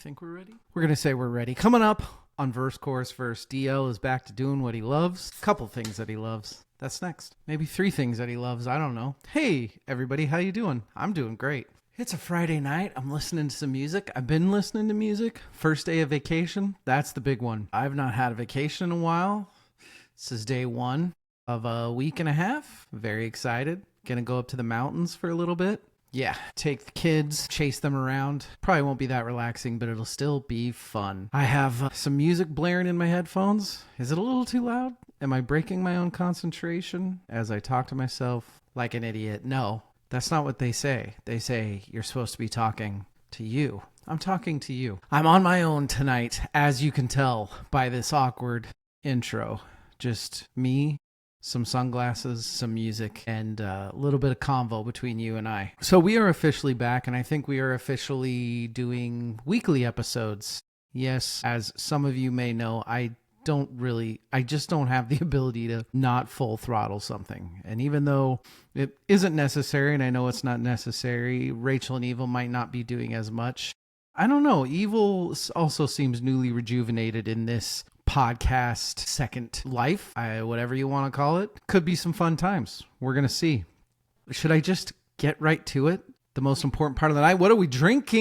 think we're ready? We're going to say we're ready. Coming up on Verse, Chorus, Verse, DL is back to doing what he loves. A couple things that he loves. That's next. Maybe 3 things that he loves. I don't know. Hey, everybody. How you doing? I'm doing great. It's a Friday night. I'm listening to some music. I've been listening to music. First day of vacation. That's the big one. I've not had a vacation in a while. This is day 1 of a week and a half. Very excited. Gonna go up to the mountains for a little bit. Yeah, take the kids, chase them around. Probably won't be that relaxing, but it'll still be fun. I have some music blaring in my headphones. Is it a little too loud? Am I breaking my own concentration as I talk to myself like an idiot? No, that's not what they say. They say you're supposed to be talking to you. I'm talking to you. I'm on my own tonight, as you can tell by this awkward intro. Just me, some sunglasses, some music, and a little bit of convo between you and I. So we are officially back, and I think we are officially doing weekly episodes. Yes, as some of you may know, I just don't have the ability to not full throttle something. And even though it isn't necessary, and I know it's not necessary, Rachel and Evil might not be doing as much. I don't know. Evil also seems newly rejuvenated in this podcast second life, whatever you want to call it. Could be some fun times. We're going to see. Should I just get right to it? The most important part of the night. What are we drinking?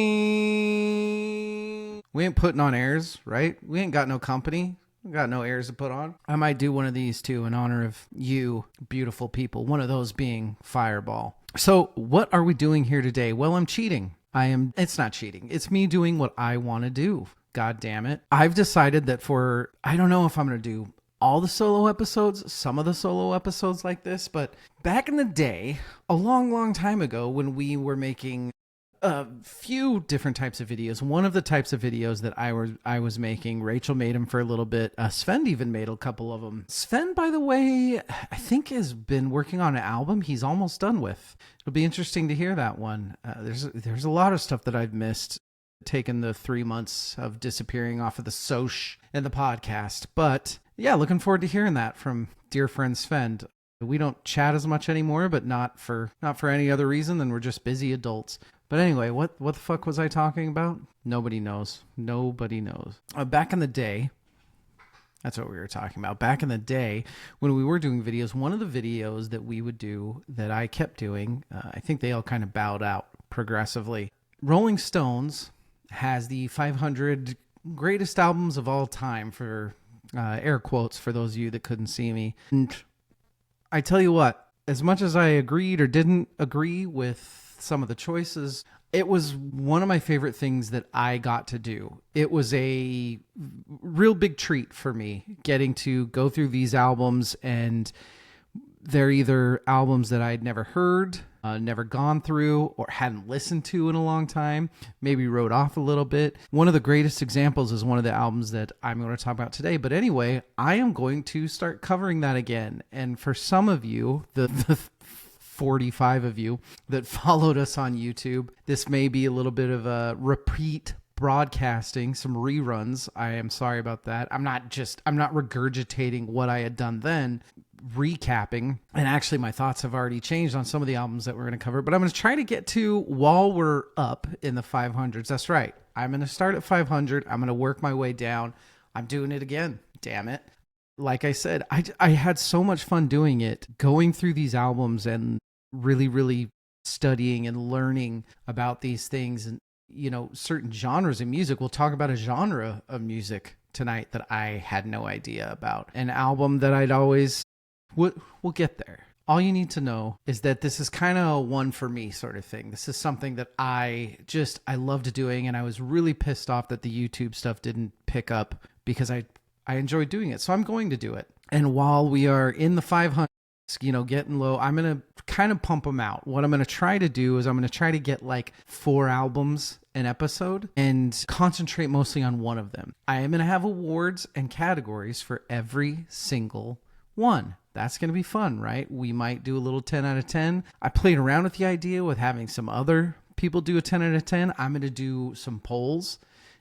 We ain't putting on airs, right? We ain't got no company. We got no airs to put on. I might do one of these too in honor of you, beautiful people. One of those being Fireball. So what are we doing here today? Well, I'm cheating. It's not cheating. It's me doing what I want to do. God damn it. I've decided that I don't know if I'm going to do all the solo episodes, some of the solo episodes like this, but back in the day, a long, long time ago when we were making a few different types of videos, one of the types of videos that I was making, Rachel made them for a little bit. Sven even made a couple of them. Sven, by the way, I think has been working on an album he's almost done with. It'll be interesting to hear that one. There's a lot of stuff that I've missed, taken the 3 months of disappearing off of the soch and the podcast. But yeah, looking forward to hearing that from dear friend Sven. We don't chat as much anymore, but not for any other reason than we're just busy adults. But anyway, what the fuck was I talking about? Nobody knows. Nobody knows. Back in the day, that's what we were talking about. Back in the day, when we were doing videos, one of the videos that we would do that I kept doing, I think they all kind of bowed out progressively. Rolling Stones has the 500 greatest albums of all time, for air quotes for those of you that couldn't see me. And I tell you what, as much as I agreed or didn't agree with some of the choices, it was one of my favorite things that I got to do. It was a real big treat for me getting to go through these albums, and they're either albums that I'd never heard, never gone through, or hadn't listened to in a long time, maybe wrote off a little bit. One of the greatest examples is one of the albums that I'm going to talk about today. But anyway, I am going to start covering that again. And for some of you, the 45 of you that followed us on YouTube, this may be a little bit of a repeat broadcasting, some reruns. I am sorry about that. I'm not regurgitating what I had done then, recapping. And actually my thoughts have already changed on some of the albums that we're going to cover, but I'm going to try to get to while we're up in the 500s. That's right. I'm going to start at 500. I'm going to work my way down. I'm doing it again. Damn it. Like I said, I had so much fun doing it, going through these albums and really, really studying and learning about these things and, certain genres of music. We'll talk about a genre of music tonight that I had no idea about. An album that we'll get there. All you need to know is that this is kind of a one for me sort of thing. This is something that I loved doing, and I was really pissed off that the YouTube stuff didn't pick up because I enjoyed doing it. So I'm going to do it. And while we are in the 500s, getting low, I'm going to kind of pump them out. What I'm going to try to do is I'm going to try to get like 4 albums an episode and concentrate mostly on one of them. I am going to have awards and categories for every single one. That's going to be fun, right? We might do a little 10 out of 10. I played around with the idea with having some other people do a 10 out of 10. I'm going to do some polls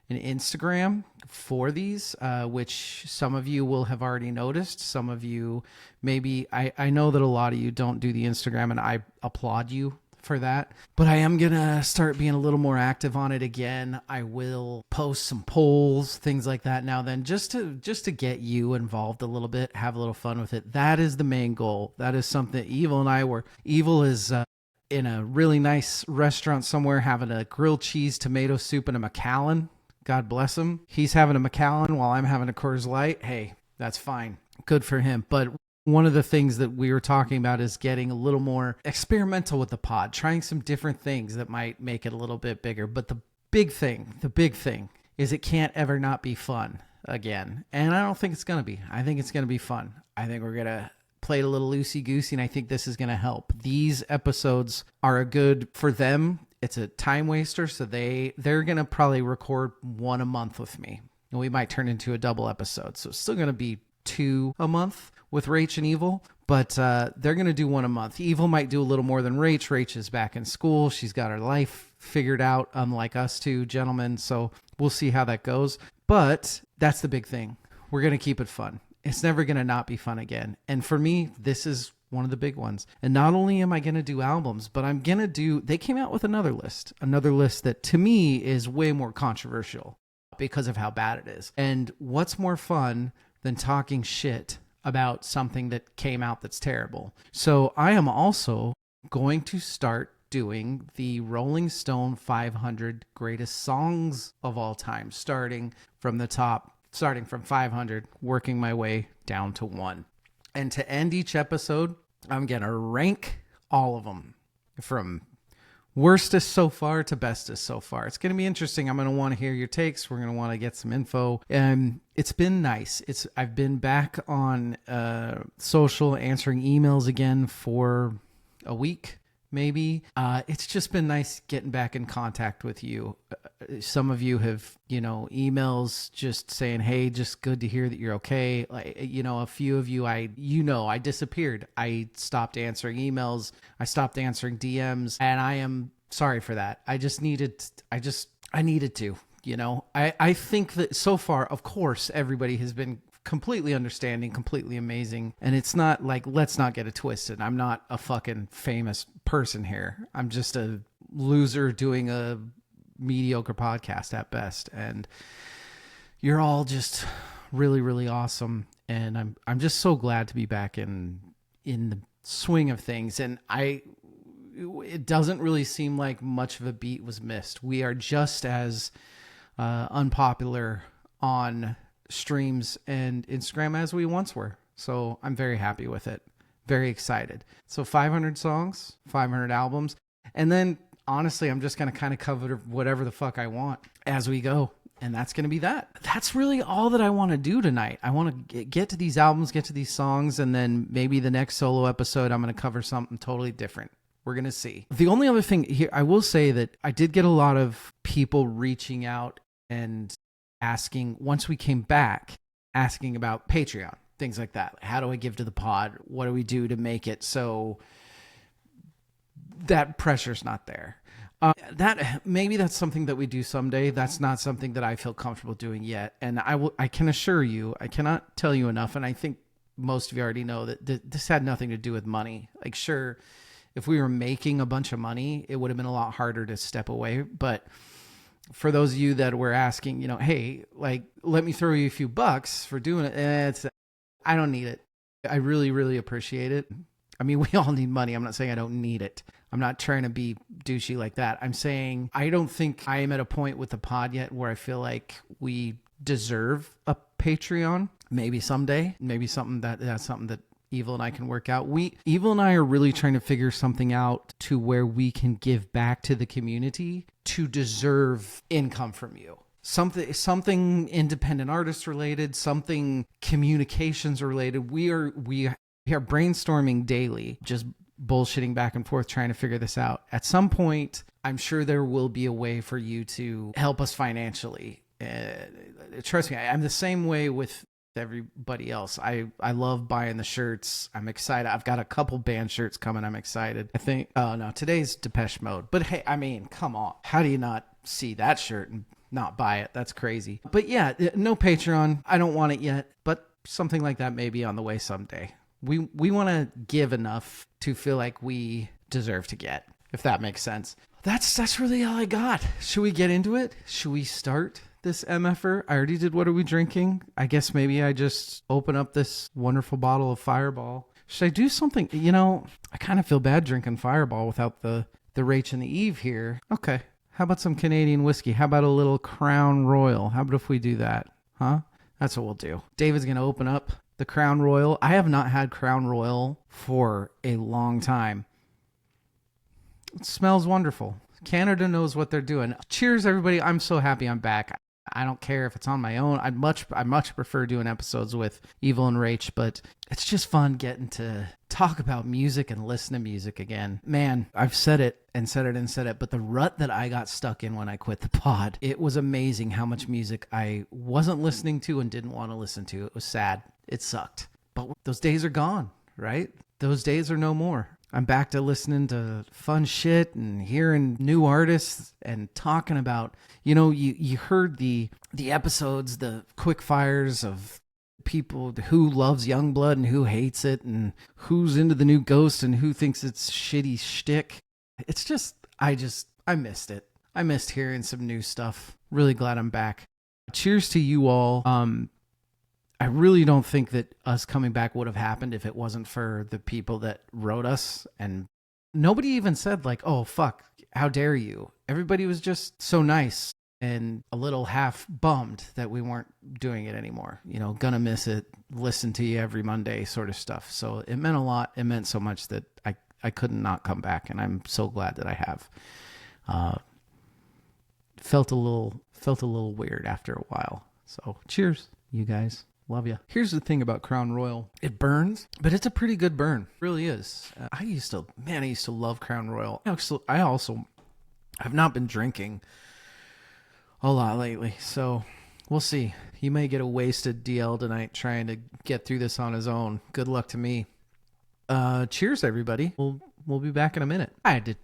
in Instagram for these, which some of you will have already noticed. Some of you maybe, I know that a lot of you don't do the Instagram, and I applaud you for that. But I am going to start being a little more active on it again. I will post some polls, things like that now then, just to get you involved a little bit, have a little fun with it. That is the main goal. That is something Evil and I were. Evil is in a really nice restaurant somewhere having a grilled cheese tomato soup and a Macallan. God bless him. He's having a Macallan while I'm having a Coors Light. Hey, that's fine. Good for him. But one of the things that we were talking about is getting a little more experimental with the pod, trying some different things that might make it a little bit bigger. But the big thing is it can't ever not be fun again. And I don't think it's going to be. I think it's going to be fun. I think we're going to play it a little loosey-goosey, and I think this is going to help. These episodes are a good for them. It's a time waster, so they're going to probably record one a month with me. And we might turn into a double episode. So it's still going to be 2 a month with Rach and Evil, but they're going to do 1 a month. Evil might do a little more than Rach. Rach is back in school. She's got her life figured out, unlike us two gentlemen. So we'll see how that goes. But that's the big thing. We're going to keep it fun. It's never going to not be fun again. And for me, this is one of the big ones. And not only am I going to do albums, but I'm going to they came out with another list that to me is way more controversial because of how bad it is. And what's more fun than talking shit about something that came out that's terrible? So I am also going to start doing the Rolling Stone 500 greatest songs of all time, starting from 500, working my way down to 1. And to end each episode, I'm going to rank all of them from worstest so far to bestest so far. It's going to be interesting. I'm going to want to hear your takes. We're going to want to get some info. It's been nice. I've been back on social, answering emails again for a week, maybe. It's just been nice getting back in contact with you. Some of you have, emails just saying, hey, just good to hear that you're okay. Like, a few of you, I disappeared. I stopped answering emails. I stopped answering DMs, and I am sorry for that. I needed to, I think that so far, of course, everybody has been completely understanding, completely amazing. And it's not like, let's not get it twisted. I'm not a fucking famous person here. I'm just a loser doing a mediocre podcast at best. And you're all just really, really awesome. And I'm just so glad to be back in the swing of things. And it doesn't really seem like much of a beat was missed. We are just as unpopular on streams and Instagram as we once were. So I'm very happy with it. Very excited. So 500 songs, 500 albums. And then honestly, I'm just going to kind of cover whatever the fuck I want as we go. And that's going to be that. That's really all that I want to do tonight. I want to get to these albums, get to these songs, and then maybe the next solo episode, I'm going to cover something totally different. We're going to see. The only other thing here, I will say that I did get a lot of people reaching out and asking, once we came back, asking about Patreon, things like that. How do I give to the pod? What do we do to make it so that pressure's not there? Maybe that's something that we do someday. That's not something that I feel comfortable doing yet. And I can assure you, I cannot tell you enough. And I think most of you already know that this had nothing to do with money. Like, sure, if we were making a bunch of money, it would have been a lot harder to step away. But for those of you that were asking, hey, like, let me throw you a few bucks for doing it. I don't need it. I really, really appreciate it. I mean, we all need money. I'm not saying I don't need it. I'm not trying to be douchey like that. I'm saying I don't think I am at a point with the pod yet where I feel like we deserve a Patreon. Maybe someday. Maybe that's something that Evil and I can work out. Evil and I are really trying to figure something out to where we can give back to the community to deserve income from you. Something independent artist related, something communications related. We are brainstorming daily, just bullshitting back and forth, trying to figure this out. At some point, I'm sure there will be a way for you to help us financially. Trust me, I'm the same way with everybody else. I love buying the shirts. I'm excited. I've got a couple band shirts coming. I'm excited. I think, oh no, today's Depeche Mode. But hey, I mean, come on. How do you not see that shirt and not buy it? That's crazy. But yeah, no Patreon. I don't want it yet, but something like that may be on the way someday. We want to give enough to feel like we deserve to get. if that makes sense. That's really all I got. Should we get into it? Should we start this MFR? I already did what are we drinking? I guess maybe I just open up this wonderful bottle of Fireball. Should I do something? You know, I kind of feel bad drinking Fireball without the Rach and the Eve here. Okay. How about some Canadian whiskey? How about a little Crown Royal? How about if we do that? Huh? That's what we'll do. David's going to open up the Crown Royal. I have not had Crown Royal for a long time. It smells wonderful. Canada knows what they're doing. Cheers, everybody. I'm so happy I'm back. I don't care if it's on my own. I much prefer doing episodes with Evil and Rach, but it's just fun getting to talk about music and listen to music again. Man, I've said it and said it and said it, but the rut that I got stuck in when I quit the pod, it was amazing how much music I wasn't listening to and didn't want to listen to. It was sad. It sucked. But those days are gone, right? Those days are no more. I'm back to listening to fun shit and hearing new artists and talking about, you know, you heard the episodes, the quick fires of people who loves Youngblood and who hates it and who's into the new Ghost and who thinks it's shitty shtick. It's just, I missed it. I missed hearing some new stuff. Really glad I'm back. Cheers to you all. I really don't think that us coming back would have happened if it wasn't for the people that wrote us. And nobody even said like, oh, fuck, how dare you? Everybody was just so nice and a little half bummed that we weren't doing it anymore. You know, gonna miss it, listen to you every Monday sort of stuff. So it meant a lot. It meant so much that I couldn't not come back. And I'm so glad that I have. Felt a little weird after a while. So cheers, you guys. Love you. Here's the thing about Crown Royal. It burns, but it's a pretty good burn. It really is. I used to love Crown Royal. I also have not been drinking a lot lately, so we'll see. He may get a wasted DL tonight trying to get through this on his own. Good luck to me. Cheers, everybody. We'll be back in a minute. I had to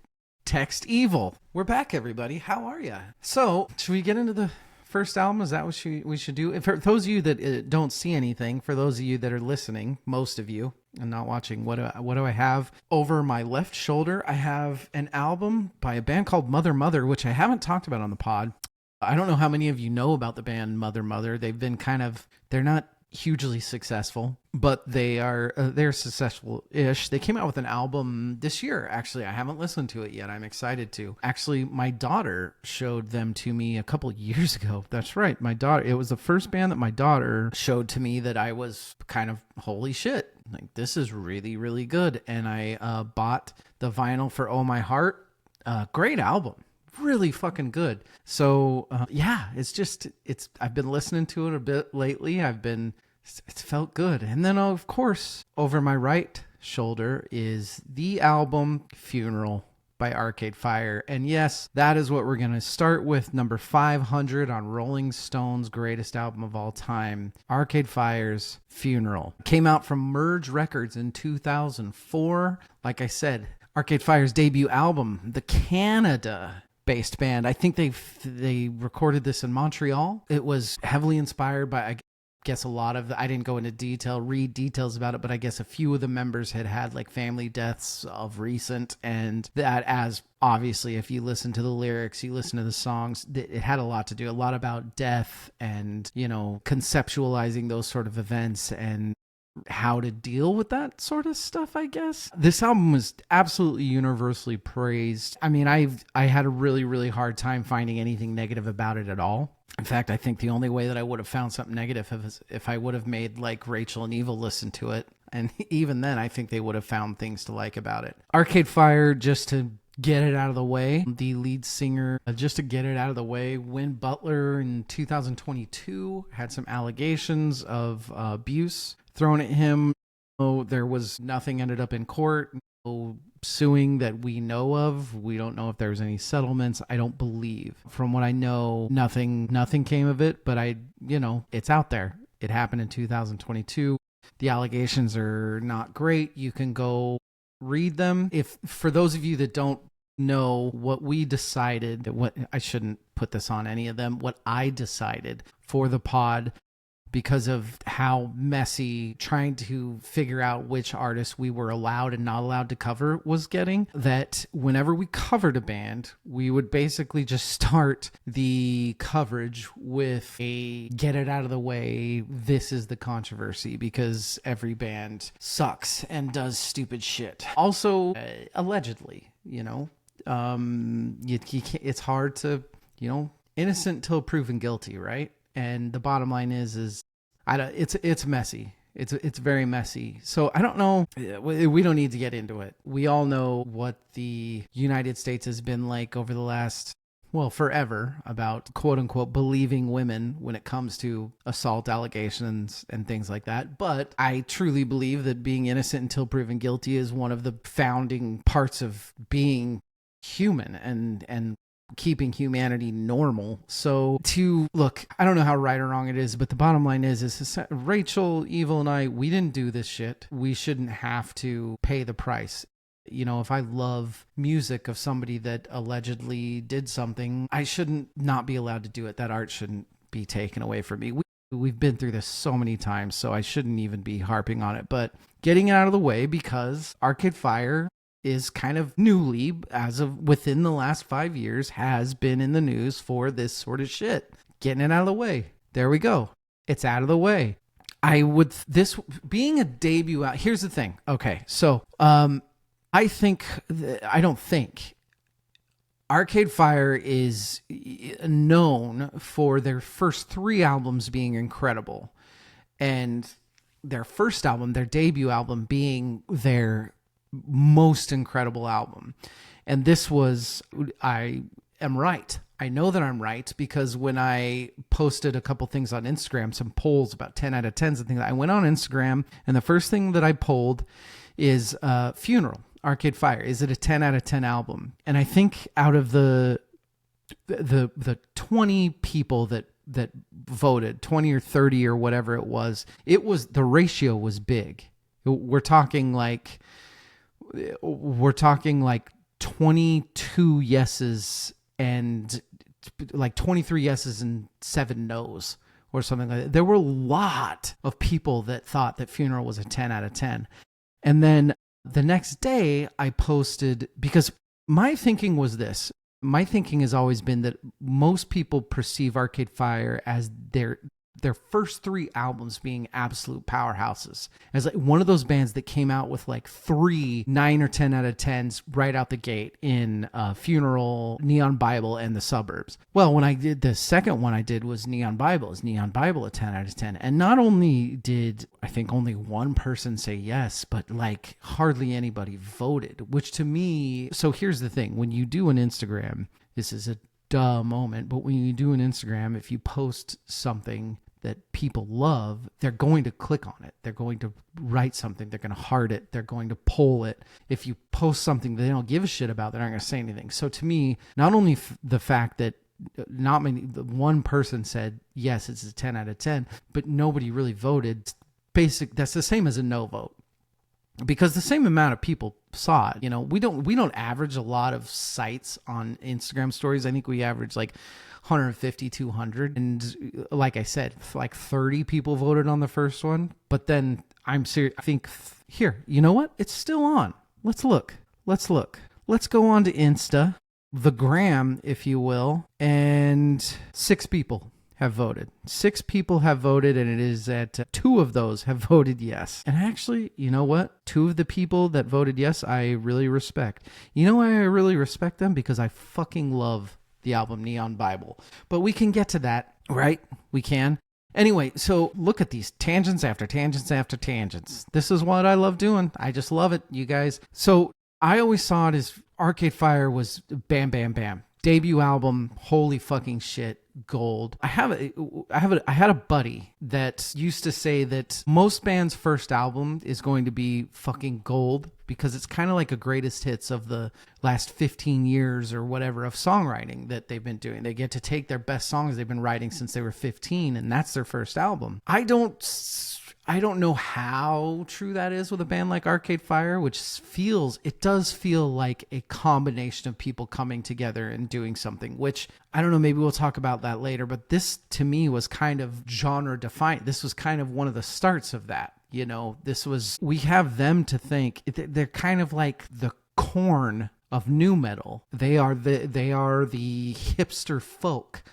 text Evil. We're back, everybody. How are you? So, should we get into the first album? Is that what we should do? For those of you that don't see anything, for those of you that are listening, most of you, and not watching, what do I have over my left shoulder? I have an album by a band called Mother Mother, which I haven't talked about on the pod. I don't know how many of you know about the band Mother Mother. They've been they're not hugely successful, but they're successful-ish. They came out with an album this year. Actually, I haven't listened to it yet. I'm excited to. Actually, my daughter showed them to me a couple years ago. That's right. My daughter, it was the first band that my daughter showed to me that I was kind of, holy shit, like this is really, really good. And I bought the vinyl for Oh My Heart. Great album. Really fucking good. So yeah, I've been listening to it a bit lately. It's felt good. And then of course, over my right shoulder is the album Funeral by Arcade Fire. And yes, that is what we're going to start with. Number 500 on Rolling Stone's greatest album of all time, Arcade Fire's Funeral. Came out from Merge Records in 2004. Like I said, Arcade Fire's debut album, the Canada based band. I think they recorded this in Montreal. It was heavily inspired by, I guess, a lot of I didn't go into read details about it, but I guess a few of the members had like family deaths of recent, and that, as obviously if you listen to the lyrics, you listen to the songs, it had a lot to do, a lot about death and, you know, conceptualizing those sort of events and how to deal with that sort of stuff, I guess. This album was absolutely universally praised. I mean, I had a really, really hard time finding anything negative about it at all. In fact, I think the only way that I would have found something negative is if I would have made like Rachel and Evil listen to it. And even then, I think they would have found things to like about it. Arcade Fire, just to get it out of the way, the lead singer, Win Butler in 2022 had some allegations of abuse thrown at him. Oh, there was nothing ended up in court. No suing that we know of. We don't know if there was any settlements. I don't believe. From what I know, nothing came of it, but it's out there. It happened in 2022. The allegations are not great. You can go read them. For those of you that don't know what we decided, I shouldn't put this on any of them, what I decided for the pod because of how messy trying to figure out which artists we were allowed and not allowed to cover was getting, that whenever we covered a band, we would basically just start the coverage with a get it out of the way, this is the controversy, because every band sucks and does stupid shit. Also, allegedly, it's hard to, innocent till proven guilty, right? And the bottom line is it's messy. It's very messy. So I don't know. We don't need to get into it. We all know what the United States has been like over the last, forever, about quote unquote believing women when it comes to assault allegations and things like that. But I truly believe that being innocent until proven guilty is one of the founding parts of being human and keeping humanity normal. So look, I don't know how right or wrong it is, but the bottom line is Rachel, Evil, and I, we didn't do this shit. We shouldn't have to pay the price. If I love music of somebody that allegedly did something, I shouldn't not be allowed to do it. That art shouldn't be taken away from me. We've been through this so many times, so I shouldn't even be harping on it. But getting it out of the way, because Arcade Fire is kind of newly, as of within the last 5 years, has been in the news for this sort of shit. Getting it out of the way. There we go. It's out of the way. This being a debut out, here's the thing. Okay, so I don't think Arcade Fire is known for their first 3 albums being incredible, and their first album, their debut album, being their most incredible album. And this was, I am right. I know that I'm right, because when I posted a couple things on Instagram, some polls about 10 out of 10s and things, I went on Instagram, and the first thing that I polled is Funeral, Arcade Fire. Is it a 10 out of 10 album? And I think out of the 20 people that voted, 20 or 30 or whatever it was, the ratio was big. We're talking like 22 yeses and like 23 yeses and 7 no's or something like that. There were a lot of people that thought that Funeral was a 10 out of 10. And then the next day I posted, because my thinking was this. My thinking has always been that most people perceive Arcade Fire as their first 3 albums being absolute powerhouses, as like one of those bands that came out with like 3 9 or 10 out of 10s right out the gate in Funeral, Neon Bible, and The Suburbs. Well, when I did the second one I did was Neon Bible. Is Neon Bible a 10 out of 10? And not only did I think only one person say yes, but like hardly anybody voted, which to me, so here's the thing. When you do an Instagram, this is a duh moment, but when you do an Instagram, if you post something that people love, they're going to click on it. They're going to write something. They're going to heart it. They're going to poll it. If you post something they don't give a shit about, they're not going to say anything. So to me, not only the fact that one person said, yes, it's a 10 out of 10, but nobody really voted. That's the same as a no vote. Because the same amount of people saw it. We don't average a lot of sites on Instagram stories. I think we average like 150, 200. And like I said, like 30 people voted on the first one. But then I'm serious. I think here, you know what? It's still on. Let's look. Let's go on to Insta, the gram, if you will, and 6 people have voted. 6 people have voted, and it is that 2 of those have voted yes. And actually, you know what? 2 of the people that voted yes, I really respect. You know why I really respect them? Because I fucking love the album Neon Bible. But we can get to that, right? We can. Anyway, so look at these tangents after tangents after tangents. This is what I love doing. I just love it, you guys. So I always saw it as Arcade Fire was bam, bam, bam. Debut album, holy fucking shit, gold. I had a buddy that used to say that most bands' first album is going to be fucking gold, because it's kind of like a greatest hits of the last 15 years or whatever of songwriting that they've been doing. They get to take their best songs they've been writing since they were 15, and that's their first album. I I don't know how true that is with a band like Arcade Fire, which it does feel like a combination of people coming together and doing something, which I don't know, maybe we'll talk about that later, but this to me was kind of genre defining. This was kind of one of the starts of that. We have them to thank. They're kind of like the Korn of nu metal. They are the hipster folk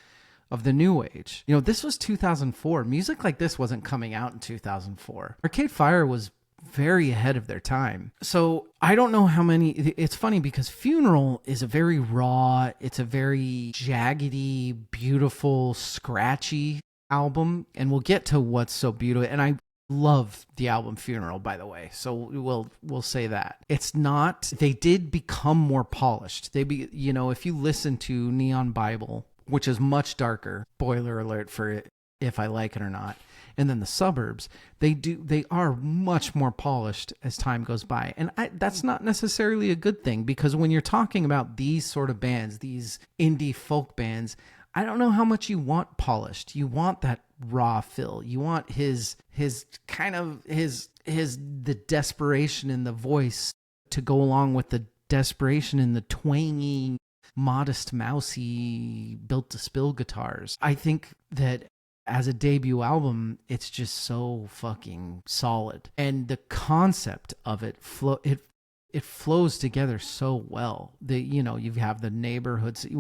of the new age. This was 2004. Music like this wasn't coming out in 2004. Arcade Fire was very ahead of their time. So I don't know how many. It's funny because Funeral is a very raw, it's a very jaggedy, beautiful, scratchy album. And we'll get to what's so beautiful. And I love the album Funeral, by the way. So we'll say that. It's not, they did become more polished. If you listen to Neon Bible, which is much darker, spoiler alert for it, if I like it or not, and then the Suburbs, they are much more polished as time goes by. And that's not necessarily a good thing, because when you're talking about these sort of bands, these indie folk bands, I don't know how much you want polished. You want that raw feel. You want the desperation in the voice to go along with the desperation in the twangy, modest, mousy, built to spill guitars. I think that as a debut album, it's just so fucking solid. And the concept of it flows together so well. You have the neighborhoods. If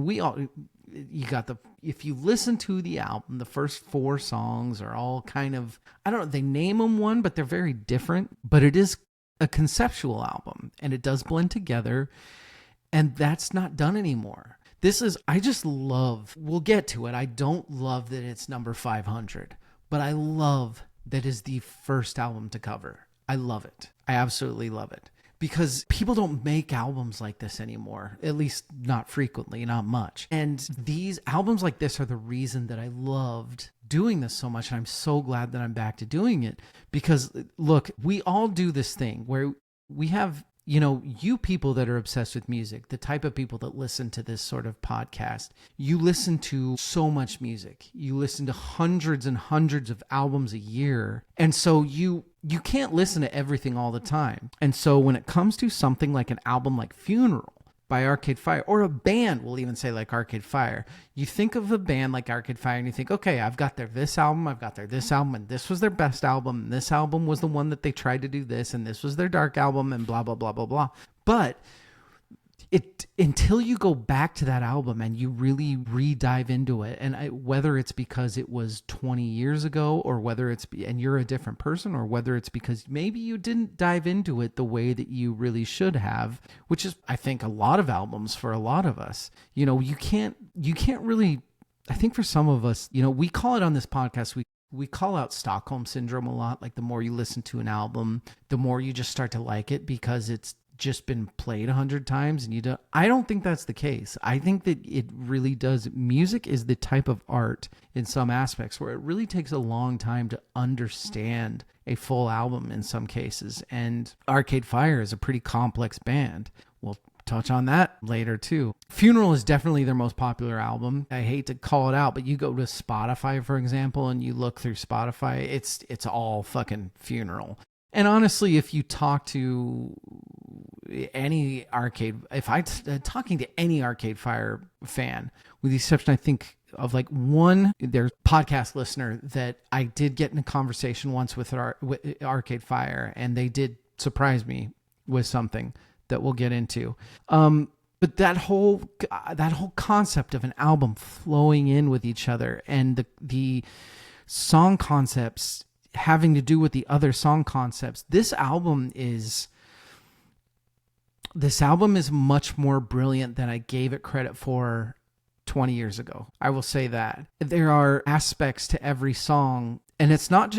you listen to the album, the first 4 songs are all kind of, I don't know, they name them one, but they're very different. But it is a conceptual album, and it does blend together, and that's not done anymore. We'll get to it. I don't love that it's number 500, but I love that is the first album to cover. I love it. I absolutely love it. Because people don't make albums like this anymore, at least not frequently, not much. And these albums like this are the reason that I loved doing this so much. And I'm so glad that I'm back to doing it. Because look, we all do this thing where we have, you people that are obsessed with music, the type of people that listen to this sort of podcast, you listen to so much music. You listen to hundreds and hundreds of albums a year. And so you can't listen to everything all the time. And so when it comes to something like an album like Funeral by Arcade Fire, or a band, we'll even say like Arcade Fire, you think of a band like Arcade Fire and you think, okay, I've got this album, and this was their best album, and this album was the one that they tried to do this, and this was their dark album, and blah, blah, blah, blah, blah. But until you go back to that album and you really re-dive into it, and whether it's because it was 20 years ago, or whether and you're a different person, or whether it's because maybe you didn't dive into it the way that you really should have, which is, I think, a lot of albums for a lot of us. You can't really, I think for some of us, we call it on this podcast, we call out Stockholm Syndrome a lot. Like, the more you listen to an album, the more you just start to like it because it's just been played 100 times, and I don't think that's the case. I think that it really does. Music is the type of art in some aspects where it really takes a long time to understand a full album in some cases. And Arcade Fire is a pretty complex band. We'll touch on that later too. Funeral is definitely their most popular album. I hate to call it out, but you go to Spotify, for example, and you look through Spotify, it's all fucking Funeral. And honestly, if you talk to any talking to any Arcade Fire fan, with the exception, I think, of like one, their podcast listener that I did get in a conversation once with Arcade Fire, and they did surprise me with something that we'll get into. But that whole concept of an album flowing in with each other, and the song concepts having to do with the other song concepts. This album is much more brilliant than I gave it credit for 20 years ago. I will say that. There are aspects to every song, and it's not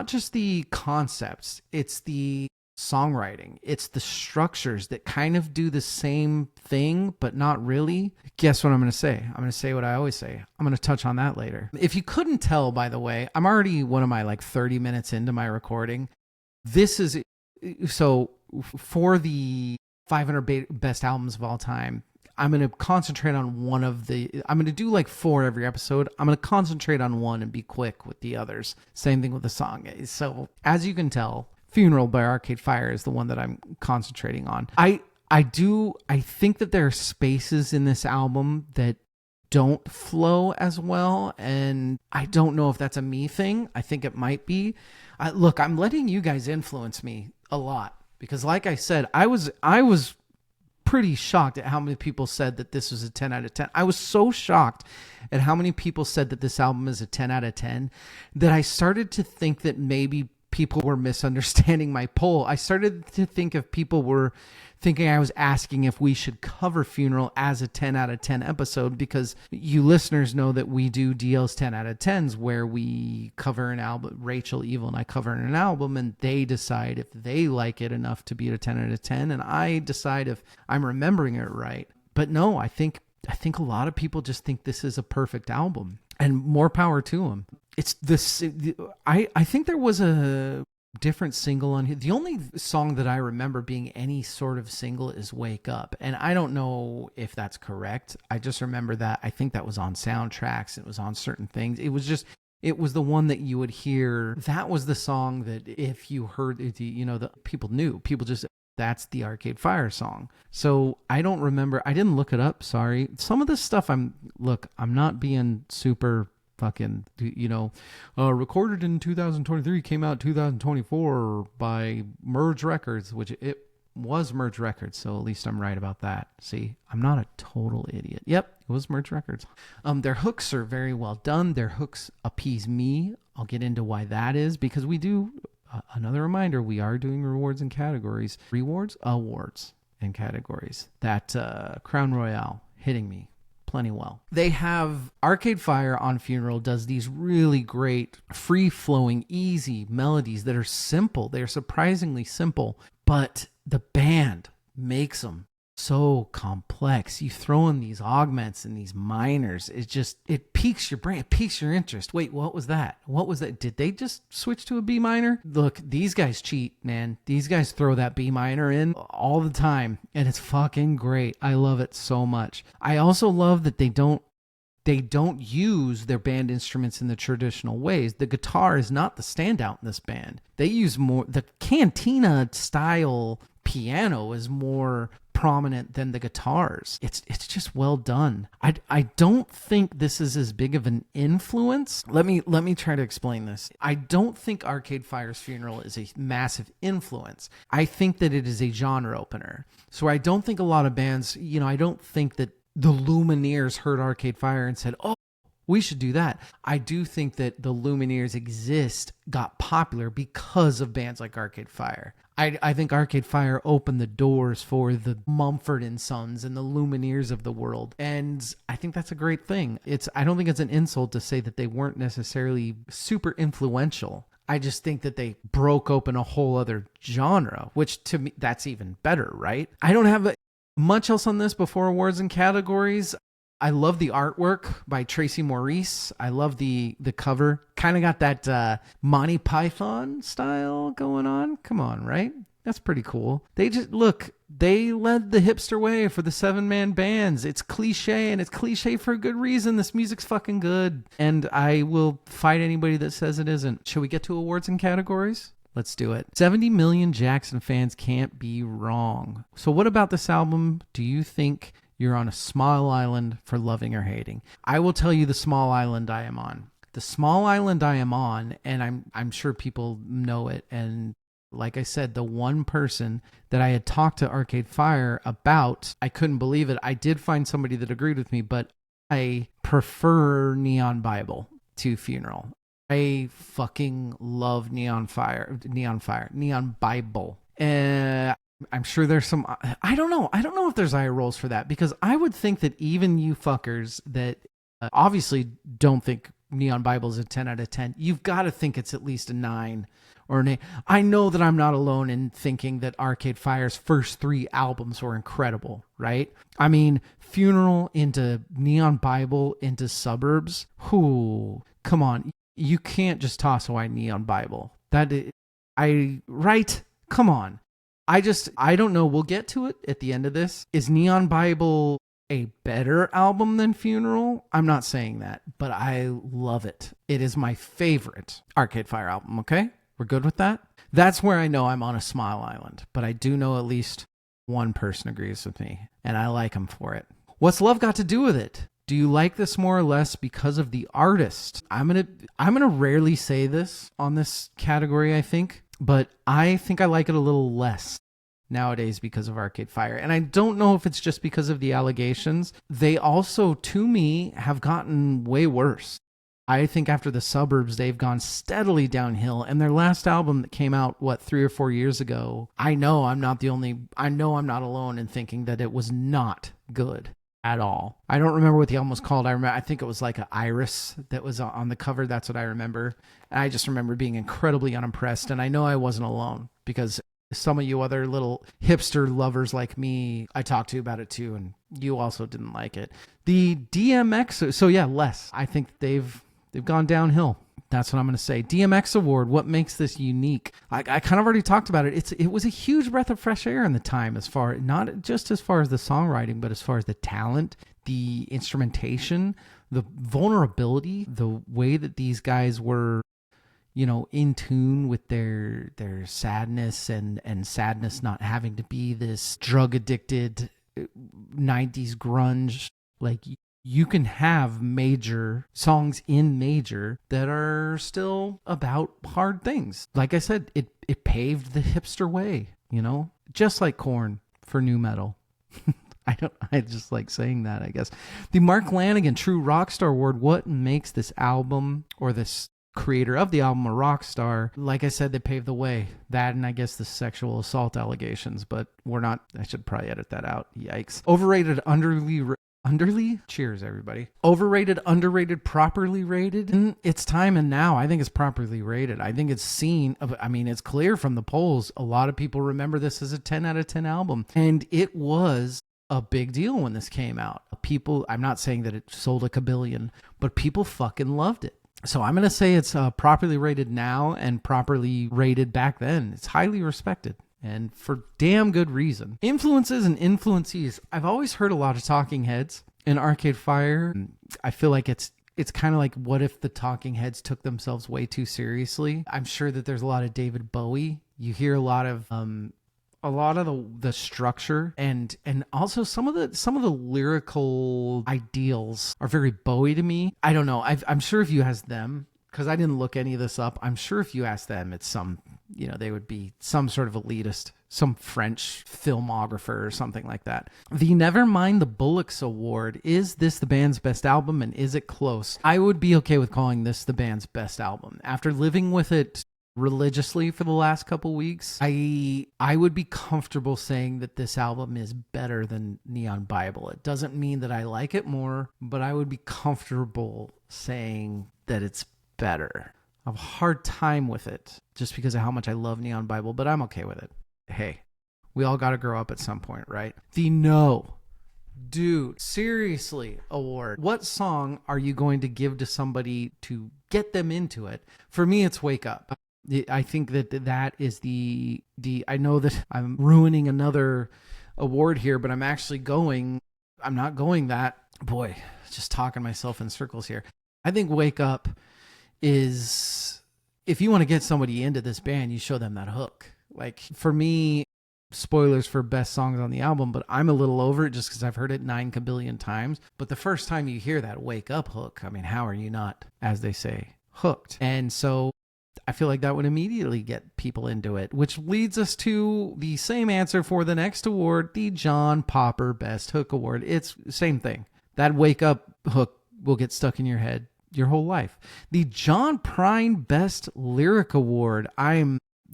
just the concepts, it's the songwriting. It's the structures that kind of do the same thing, but not really. Guess what I'm going to say? I'm going to say what I always say. I'm going to touch on that later. If you couldn't tell, by the way, I'm already 30 minutes into my recording. So for the 500 best albums of all time, I'm going to concentrate on one of I'm going to do like 4 every episode. I'm going to concentrate on one and be quick with the others. Same thing with the song. So as you can tell, Funeral by Arcade Fire is the one that I'm concentrating on. I think that there are spaces in this album that don't flow as well, and I don't know if that's a me thing. I think it might be. Look, I'm letting you guys influence me a lot because, like I said, I was pretty shocked at how many people said that this was a 10 out of 10. I was so shocked at how many people said that this album is a 10 out of 10 that I started to think that maybe people were misunderstanding my poll. I started to think if people were thinking I was asking if we should cover Funeral as a 10 out of 10 episode, because you listeners know that we do DL's 10 out of 10s where we cover an album. Rachel, Evil, and I cover an album, and they decide if they like it enough to be a 10 out of 10, and I decide if I'm remembering it right. But no, I think a lot of people just think this is a perfect album, and more power to them. It's this. I think there was a different single on here. The only song that I remember being any sort of single is Wake Up. And I don't know if that's correct. I just remember that. I think that was on soundtracks. It was on certain things. It was the one that you would hear. That was the song that if you heard it, the people knew. People just, that's the Arcade Fire song. So I don't remember. I didn't look it up. Sorry. Some of this stuff I'm not being super fucking, recorded in 2023, came out 2024 by Merge Records, which it was Merge Records, so at least I'm right about that. See, I'm not a total idiot. Yep, it was Merge Records. Their hooks are very well done. Their hooks appease me. I'll get into why that is, because we do, another reminder, we are doing rewards and categories. Awards and categories. That Crown Royale hitting me plenty well. They have Arcade Fire on Funeral does these really great free-flowing, easy melodies that are simple. They're surprisingly simple, but the band makes them so complex. You throw in these augments and these minors. It piques your brain. It piques your interest. Wait, what was that? What was that? Did they just switch to a B minor? Look, these guys cheat, man. These guys throw that B minor in all the time, and it's fucking great. I love it so much. I also love that they don't use their band instruments in the traditional ways. The guitar is not the standout in this band. They use more, the cantina style piano is more prominent than the guitars. It's just well done. I don't think this is as big of an influence. Let me try to explain this. I don't think Arcade Fire's Funeral is a massive influence. I think that it is a genre opener. So I don't think a lot of bands, I don't think that the Lumineers heard Arcade Fire and said, "Oh, we should do that." I do think that the Lumineers got popular because of bands like Arcade Fire. I think Arcade Fire opened the doors for the Mumford and Sons and the Lumineers of the world. And I think that's a great thing. I don't think it's an insult to say that they weren't necessarily super influential. I just think that they broke open a whole other genre, which to me, that's even better, right? I don't have much else on this before awards and categories. I love the artwork by Tracy Maurice. I love the cover. Kind of got that Monty Python style going on. Come on, right? That's pretty cool. They led the hipster way for the 7-man bands. It's cliche, and it's cliche for a good reason. This music's fucking good. And I will fight anybody that says it isn't. Should we get to awards and categories? Let's do it. 70 million Jackson fans can't be wrong. So what about this album do you think you're on a small island for loving or hating? I will tell you the small island I am on. The small island I am on, and I'm sure people know it, and like I said, the one person that I had talked to Arcade Fire about, I couldn't believe it. I did find somebody that agreed with me, but I prefer Neon Bible to Funeral. I fucking love Neon Bible. I'm sure there's some, I don't know if there's eye rolls for that, because I would think that even you fuckers that obviously don't think Neon Bible is a 10 out of 10, you've got to think it's at least a 9 or an 8. I know that I'm not alone in thinking that Arcade Fire's first 3 albums were incredible, right? I mean, Funeral into Neon Bible into Suburbs. Come on. You can't just toss away Neon Bible. Right? Come on. I don't know. We'll get to it at the end of this. Is Neon Bible a better album than Funeral. I'm not saying that, but I love it. It is my favorite Arcade Fire album, okay? We're good with that? That's where I know I'm on a smile island, but I do know at least one person agrees with me, and I like him for it. What's love got to do with it? Do you like this more or less because of the artist? I'm gonna rarely say this on this category, I think, but I think I like it a little less nowadays because of Arcade Fire. And I don't know if it's just because of the allegations. They also, to me, have gotten way worse. I think after the Suburbs, they've gone steadily downhill. And their last album that came out, 3 or 4 years ago, I know I'm not alone in thinking that it was not good at all. I don't remember what the album was called. I think it was like an iris that was on the cover. That's what I remember. And I just remember being incredibly unimpressed. And I know I wasn't alone because some of you other little hipster lovers like me, I talked to about it too, and you also didn't like it. The DMX, so yeah, less. I think they've gone downhill. That's what I'm going to say. DMX Award, what makes this unique? I kind of already talked about it. It was a huge breath of fresh air in the time, not just as far as the songwriting, but as far as the talent, the instrumentation, the vulnerability, the way that these guys were, in tune with their sadness and sadness not having to be this drug addicted 90s grunge. Like, you can have major songs in major that are still about hard things. Like I said, it paved the hipster way, just like Korn for nu metal. I just like saying that, I guess. The Mark Lanigan True Rockstar Award, what makes this album or this creator of the album a rock star? Like I said, they paved the way. That and I guess the sexual assault allegations, but I should probably edit that out. Yikes. Overrated, underly? Cheers, everybody. Overrated, underrated, properly rated? It's time and now. I think it's properly rated. I think it's it's clear from the polls. A lot of people remember this as a 10 out of 10 album. And it was a big deal when this came out. I'm not saying that it sold a kabillion, but people fucking loved it. So I'm going to say it's properly rated now and properly rated back then. It's highly respected. And for damn good reason. Influences and influencees. I've always heard a lot of Talking Heads in Arcade Fire. I feel like it's kind of like, what if the Talking Heads took themselves way too seriously? I'm sure that there's a lot of David Bowie. You hear a lot of the structure and also some of the lyrical ideals are very Bowie to me. I don't know. I'm sure if you ask them, because I didn't look any of this up, I'm sure if you ask them, it's they would be some sort of elitist, some French filmographer or something like that. The Never Mind the Bullocks Award, is this the band's best album and is it close? I would be okay with calling this the band's best album. After living with it religiously for the last couple weeks, I would be comfortable saying that this album is better than Neon Bible. It doesn't mean that I like it more, but I would be comfortable saying that it's better. I have a hard time with it just because of how much I love Neon Bible, but I'm okay with it. Hey, we all got to grow up at some point, right? The No Dude Seriously Award. What song are you going to give to somebody to get them into it? For me, it's Wake Up. I think that is the I know that I'm ruining another award here, but I'm not going that. Boy, just talking myself in circles here. I think Wake Up is, if you want to get somebody into this band, you show them that hook. Like, for me, spoilers for best songs on the album, but I'm a little over it just because I've heard it 9 kabillion times. But the first time you hear that Wake Up hook, how are you not, as they say, hooked? And so I feel like that would immediately get people into it, which leads us to the same answer for the next award, the John Popper Best Hook Award. It's the same thing. That Wake Up hook will get stuck in your head your whole life. The John Prine Best Lyric Award.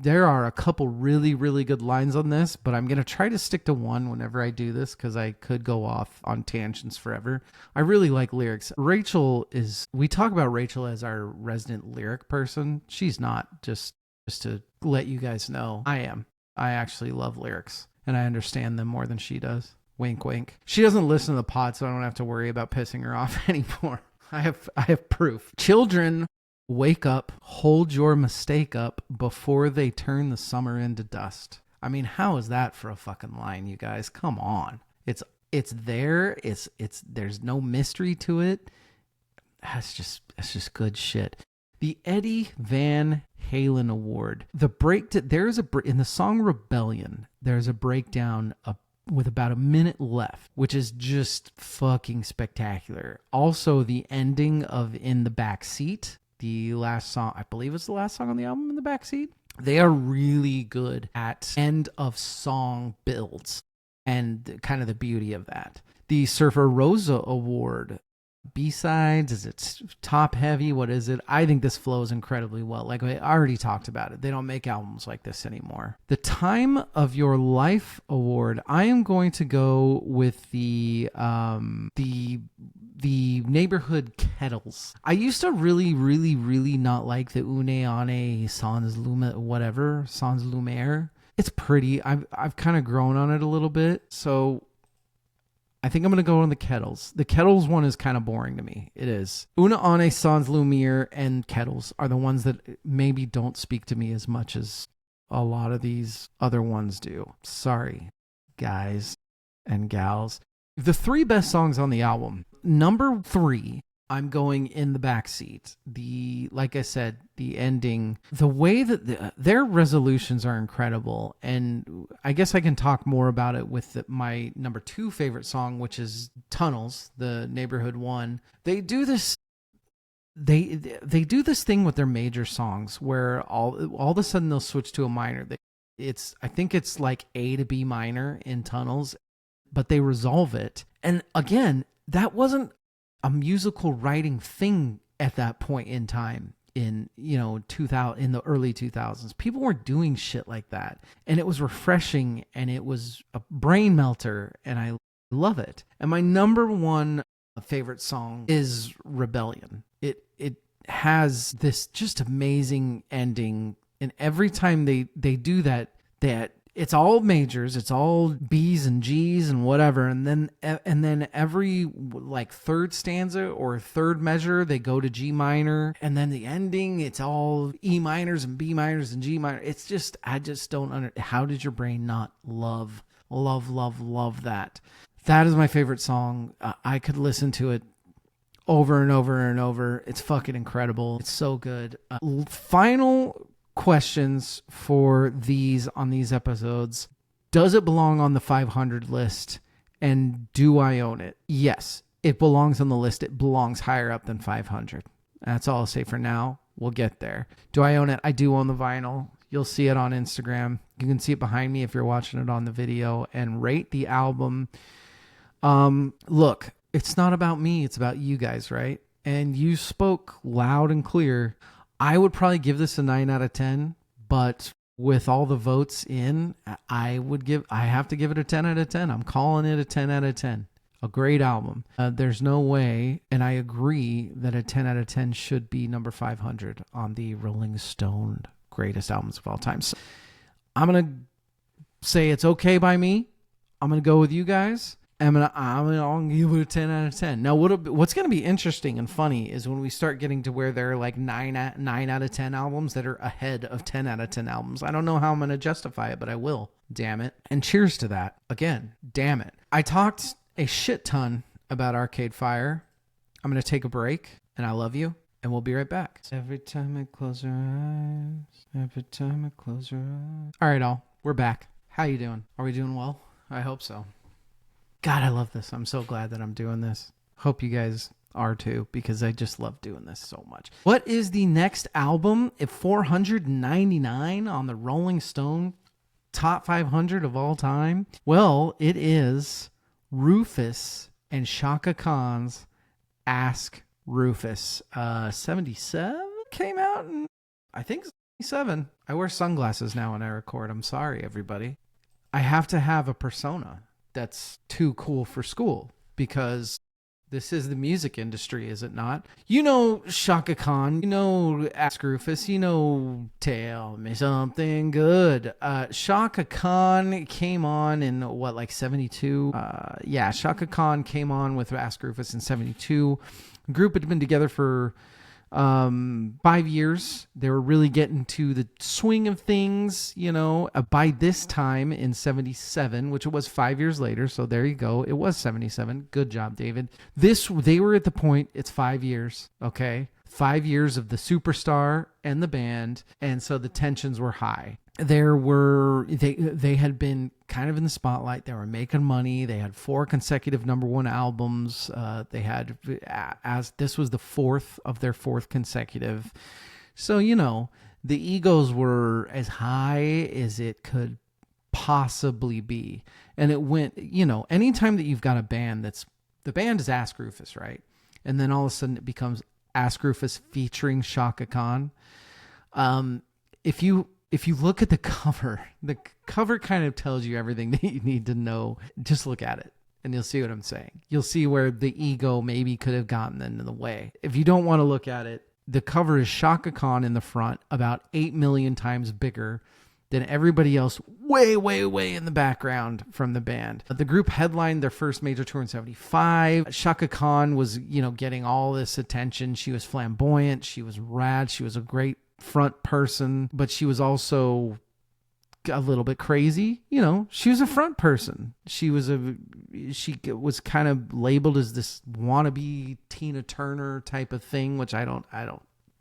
There are a couple really, really good lines on this, but I'm going to try to stick to one whenever I do this because I could go off on tangents forever. I really like lyrics. We talk about Rachel as our resident lyric person. She's not, just to let you guys know. I am. I actually love lyrics and I understand them more than she does. Wink, wink. She doesn't listen to the pod, so I don't have to worry about pissing her off anymore. I have proof. Children, wake up, hold your mistake up before they turn the summer into dust. How is that for a fucking line, you guys? Come on. It's It's there. It's there's no mystery to it. That's just good shit. The Eddie Van Halen Award. In the song Rebellion, there's a breakdown with about a minute left, which is just fucking spectacular. Also, the ending of In the Backseat, the last song, I believe it's the last song on the album, In the Backseat. They are really good at end of song builds and kind of the beauty of that. The Surfer Rosa Award. B-sides, is it top heavy? What is it? I think this flows incredibly well. Like I already talked about it. They don't make albums like this anymore. The Time of Your Life Award. I am going to go with the Neighborhood Kettles. I used to really, really, really not like the Une Ane Sans Lumiere. It's pretty. I've kind of grown on it a little bit. So I think I'm going to go on the Kettles. The Kettles one is kind of boring to me. It is. Una Ane, Sans Lumiere, and Kettles are the ones that maybe don't speak to me as much as a lot of these other ones do. Sorry, guys and gals. The 3 best songs on the album. Number 3, I'm going In the Backseat. Like I said, the ending, the way that their resolutions are incredible. And I guess I can talk more about it with my number 2 favorite song, which is Tunnels, the Neighborhood one. They do this. They do this thing with their major songs where all of a sudden they'll switch to a minor. I think it's like A to B minor in Tunnels, but they resolve it. And again, that wasn't a musical writing thing at that point in time in 2000, in the early 2000s. People weren't doing shit like that, and it was refreshing, and it was a brain melter, and I love it. And my number 1 favorite song is Rebellion. It has this just amazing ending, and every time they do that it's all majors, it's all B's and G's and whatever, and then every like third stanza or third measure they go to G minor, and then the ending it's all E minors and B minors and G minor. It's just, I just don't how did your brain not love that? That is my favorite song. I could listen to it over and over and over. It's fucking incredible. It's so good. Final questions for on these episodes. Does it belong on the 500 list, and do I own it? Yes, it belongs on the list. It belongs higher up than 500. That's all I'll say for now. We'll get there. Do I own it? I do own the vinyl. You'll see it on Instagram. You can see it behind me if you're watching it on the video, and rate the album. Look, it's not about me. It's about you guys, right? And you spoke loud and clear. I would probably give this a 9 out of 10, but with all the votes in, I have to give it a 10 out of 10. I'm calling it a 10 out of 10. A great album. There's no way, and I agree that a 10 out of 10 should be number 500 on the Rolling Stone greatest albums of all time. So I'm going to say it's okay by me. I'm going to go with you guys. I'm gonna give it a 10 out of 10. Now, what's going to be interesting and funny is when we start getting to where there are like 9 out of 10 albums that are ahead of 10 out of 10 albums. I don't know how I'm going to justify it, but I will. Damn it. And cheers to that. Again, damn it. I talked a shit ton about Arcade Fire. I'm going to take a break, and I love you, and we'll be right back. Every time I close her eyes, every time I close her eyes. All right, all. We're back. How you doing? Are we doing well? I hope so. God, I love this. I'm so glad that I'm doing this. Hope you guys are too, because I just love doing this so much. What is the next album at 499 on the Rolling Stone top 500 of all time? Well, it is Rufus and Shaka Khan's Ask Rufus. 77 came out in, I think, 77. I wear sunglasses now when I record. I'm sorry, everybody. I have to have a persona that's too cool for school, because this is the music industry, is it not? You know Shaka Khan, you know Ask Rufus, you know Tell Me Something Good. Shaka Khan came on in like 72? Shaka Khan came on with Ask Rufus in 72. The group had been together for 5 years. They were really getting to the swing of things, by this time in 77, which it was 5 years later. So there you go. It was 77. Good job, David. They were at the point, it's 5 years. Okay. 5 years of the superstar and the band. And so the tensions were high. They had been kind of in the spotlight. They were making money. They had 4 consecutive #1 albums. This was the 4th of their 4th consecutive. So, the egos were as high as it could possibly be. And it went, anytime that you've got a band the band is Ask Rufus, right? And then all of a sudden it becomes Ask Rufus featuring Shaka Khan. If you look at the cover kind of tells you everything that you need to know. Just look at it and you'll see what I'm saying. You'll see where the ego maybe could have gotten in the way. If you don't want to look at it, the cover is Shaka Khan in the front, about 8 million times bigger than everybody else, way, way, way in the background from the band. The group headlined their first major tour in 75. Shaka Khan was, getting all this attention. She was flamboyant. She was rad. She was a great front person, but she was also a little bit crazy. She was a front person. She was kind of labeled as this wannabe Tina Turner type of thing, which I don't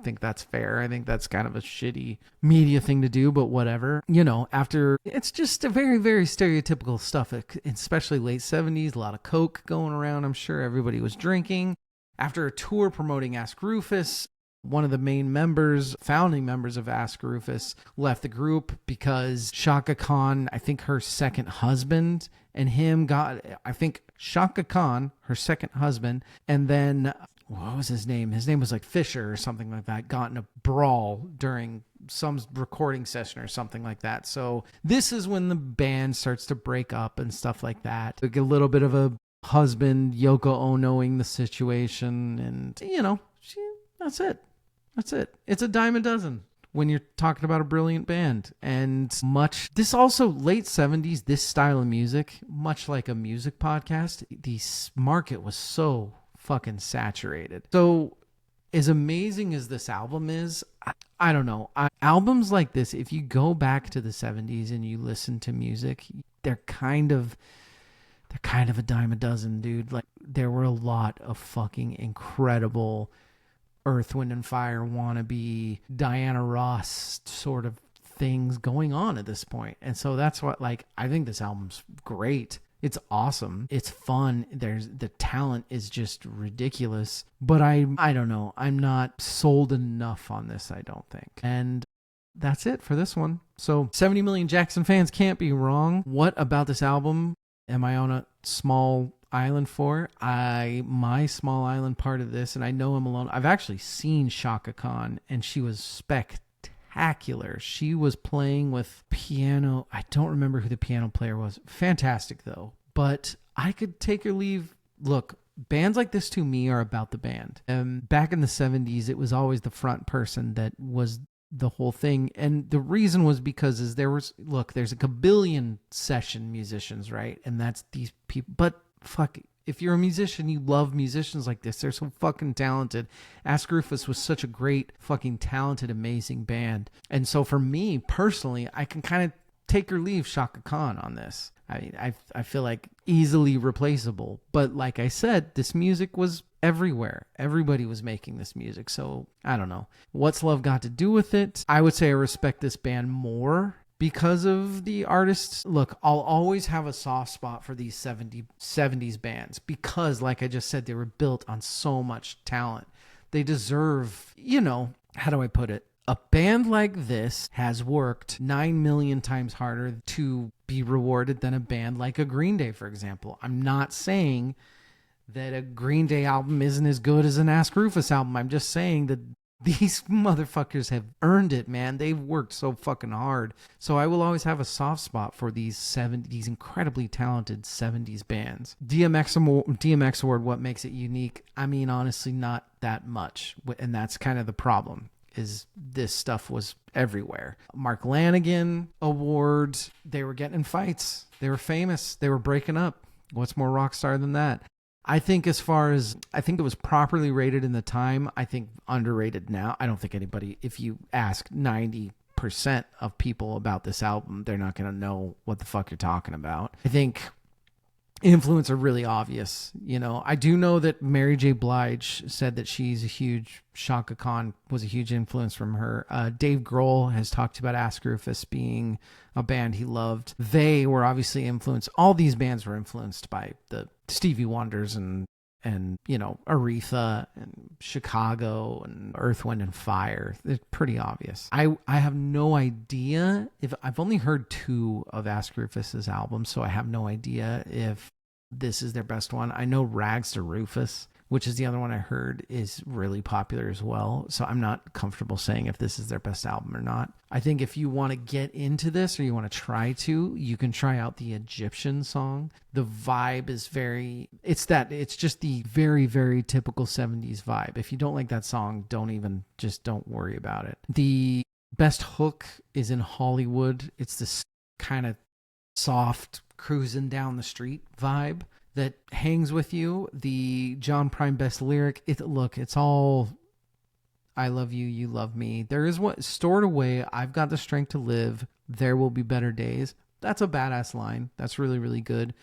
think that's fair. I think that's kind of a shitty media thing to do, but whatever. After it's just a very, very stereotypical stuff, especially late 70s, a lot of coke going around. I'm sure everybody was drinking. After a tour promoting Ask Rufus, one of the main founding members of Ask Rufus, left the group because Shaka Khan, I think her second husband, and Shaka Khan, her second husband, and then, what was his name? His name was like Fisher or something like that, got in a brawl during some recording session or something like that. So this is when the band starts to break up and stuff like that. Like a little bit of a husband, Yoko Onoing the situation, and, that's it. That's it. It's a dime a dozen when you're talking about a brilliant band. And this also late 70s, this style of music, much like a music podcast, the market was so fucking saturated. So as amazing as this album is, I don't know. Albums like this, if you go back to the 70s and you listen to music, they're kind of a dime a dozen, dude. Like, there were a lot of fucking incredible Earth, Wind, and Fire wannabe Diana Ross sort of things going on at this point. And so that's what, I think this album's great. It's awesome. It's fun. The talent is just ridiculous. But I don't know. I'm not sold enough on this, I don't think. And that's it for this one. So 70 million Jackson fans can't be wrong. What about this album am I on a small island for? My small island part of this, and I know I'm alone. I've actually seen Shaka Khan, and she was spectacular. She was playing with piano. I don't remember who the piano player was. Fantastic, though. But I could take or leave. Look, bands like this to me are about the band. Back in the 70s, it was always the front person that was the whole thing. And the reason was because there's a kabillion session musicians, right? And that's these people. But fuck, if you're a musician, you love musicians like this. They're so fucking talented. Ask Rufus was such a great, fucking talented, amazing band. And so for me personally, I can kind of take or leave Shaka Khan on this. I mean, I feel like easily replaceable. But like I said, this music was everywhere. Everybody was making this music. So I don't know. What's love got to do with it? I would say I respect this band more because of the artists. Look, I'll always have a soft spot for these 70s bands because, like I just said, they were built on so much talent. They deserve, how do I put it? A band like this has worked 9 million times harder to be rewarded than a band like a Green Day, for example. I'm not saying that a Green Day album isn't as good as an Ask Rufus album. I'm just saying that these motherfuckers have earned it, man. They've worked so fucking hard. So I will always have a soft spot for these incredibly talented 70s bands. DMX Award, what makes it unique? I mean, honestly, not that much. And that's kind of the problem, is this stuff was everywhere. Mark Lanigan Award, they were getting in fights. They were famous. They were breaking up. What's more rock star than that? I think I think it was properly rated in the time. I think underrated now. I don't think anybody, if you ask 90% of people about this album, they're not going to know what the fuck you're talking about. I think influence are really obvious. You know, I do know that Mary J. Blige said that she's a huge, Shaka Khan was a huge influence from her. Dave Grohl has talked about Ask Rufus being a band he loved. They were obviously influenced. All these bands were influenced by the Stevie Wonders and you know, Aretha and Chicago and Earth, Wind and Fire. It's pretty obvious. I have no idea if I've only heard 2 of Ask Rufus's albums, so I have no idea if this is their best one. I know Rags to Rufus, which is the other one I heard, is really popular as well. So I'm not comfortable saying if this is their best album or not. I think if you want to get into this or you want to try to, you can try out the Egyptian song. The vibe is it's just the very, very typical 70s vibe. If you don't like that song, don't worry about it. The best hook is in Hollywood. It's this kind of soft cruising down the street vibe that hangs with you. The John Prine best lyric, it's all I love you, you love me. There is what stored away, I've got the strength to live, there will be better days. That's a badass line. That's really, really good.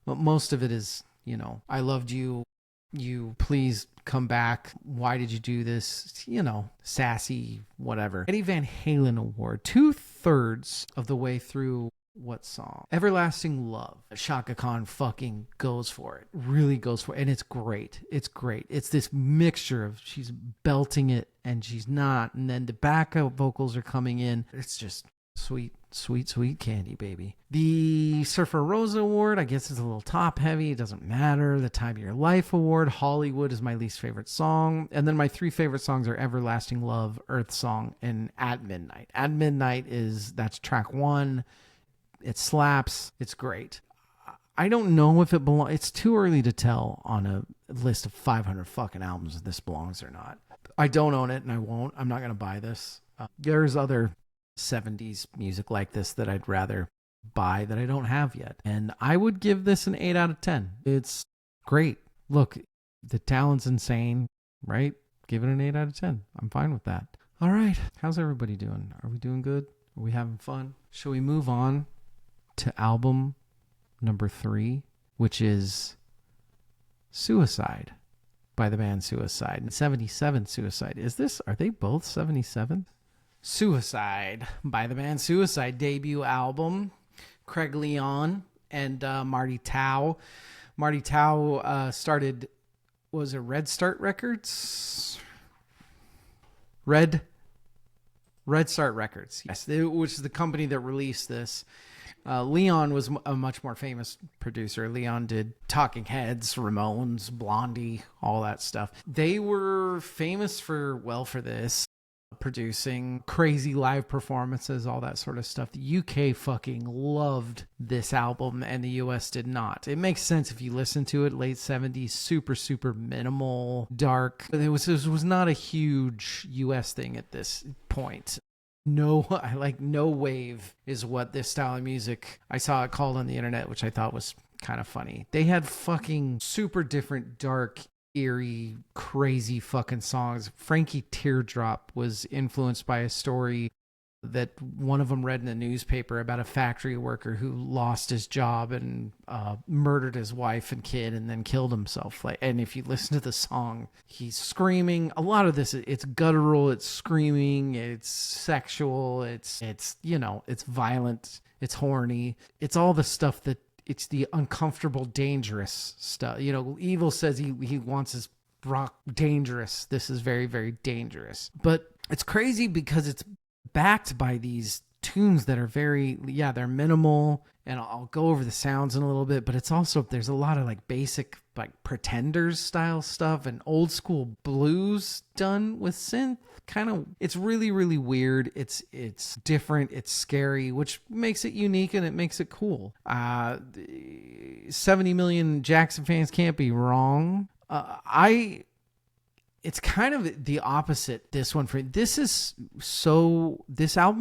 But most of it is, you know, I loved you, you please come back. Why did you do this? You know, sassy, whatever. Eddie Van Halen Award, 2/3 of the way through. What song? Everlasting Love. Shaka Khan fucking goes for it. Really goes for it. And it's great. It's great. It's this mixture of she's belting it and she's not. And then the backup vocals are coming in. It's just sweet, sweet, sweet candy, baby. The Surfer Rosa Award, I guess, is a little top heavy. It doesn't matter. The Time of Your Life Award. Hollywood is my least favorite song. And then my 3 favorite songs are Everlasting Love, Earth Song, and At Midnight. At Midnight that's track 1. It slaps. It's great. I don't know if it belongs. It's too early to tell on a list of 500 fucking albums if this belongs or not. I don't own it and I won't. I'm not going to buy this. There's other 70s music like this that I'd rather buy that I don't have yet. And I would give this an 8 out of 10. It's great. Look, the talent's insane, right? Give it an 8 out of 10. I'm fine with that. All right. How's everybody doing? Are we doing good? Are we having fun? Shall we move on to album number 3, which is Suicide by the band Suicide. 77 Suicide. Are they both 77? Suicide by the band Suicide, debut album. Craig Leon and Marty Tao. Marty Tao started, was it Red Start Records? Red Start Records, yes, which is the company that released this. Leon was a much more famous producer. Leon did Talking Heads, Ramones, Blondie, all that stuff. They were famous for this, producing crazy live performances, all that sort of stuff. The UK fucking loved this album and the US did not. It makes sense if you listen to it. Late 70s, super, super minimal, dark. It was not a huge US thing at this point. No wave is what this style of music, I saw it called on the internet, which I thought was kind of funny. They had fucking super different, dark, eerie, crazy fucking songs. Frankie Teardrop was influenced by a story that one of them read in the newspaper about a factory worker who lost his job and murdered his wife and kid and then killed himself. And if you listen to the song, he's screaming. A lot of this, it's guttural, it's screaming, it's sexual, it's violent, it's horny. It's all the stuff that, it's the uncomfortable, dangerous stuff. You know, Evil says he wants his rock dangerous. This is very, very dangerous. But it's crazy because it's backed by these tunes that are they're minimal, and I'll go over the sounds in a little bit, but it's also, there's a lot of like basic like Pretenders style stuff and old school blues done with synth. It's really, really weird. It's different. It's scary, which makes it unique and it makes it cool. 70 million Jackson fans can't be wrong. It's kind of the opposite. This album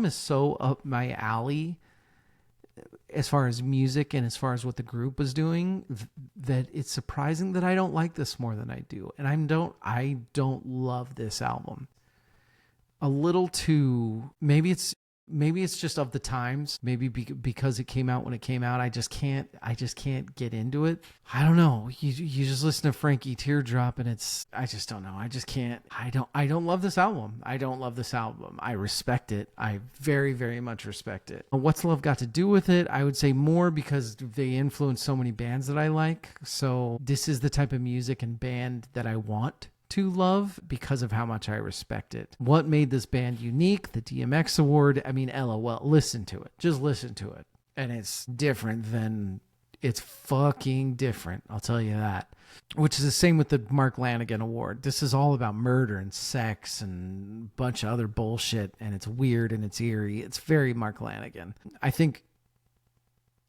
is so up my alley as far as music and as far as what the group was doing, that it's surprising that I don't like this more than I do. And I don't love this album. A little too, maybe it's just of the times, maybe because it came out when it came out. I just can't get into it. I don't know. You just listen to Frankie Teardrop and I just don't know. I just can't. I don't love this album. I don't love this album. I respect it. I very, very much respect it. What's Love got to do with it? I would say more because they influence so many bands that I like. So this is the type of music and band that I want to love because of how much I respect it. What made this band unique? The DMX Award. I mean, LOL. Listen to it. Just listen to it. And it's different than... It's fucking different. I'll tell you that. Which is the same with the Mark Lanigan Award. This is all about murder and sex and a bunch of other bullshit. And it's weird and it's eerie. It's very Mark Lanigan. I think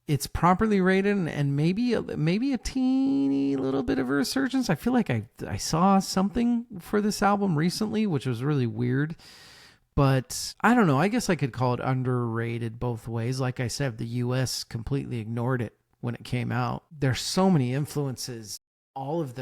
it's properly rated and maybe a teeny little bit of a resurgence. I feel like I saw something for this album recently, which was really weird. But I don't know. I guess I could call it underrated both ways. Like I said, the US completely ignored it when it came out. There's so many influences. All of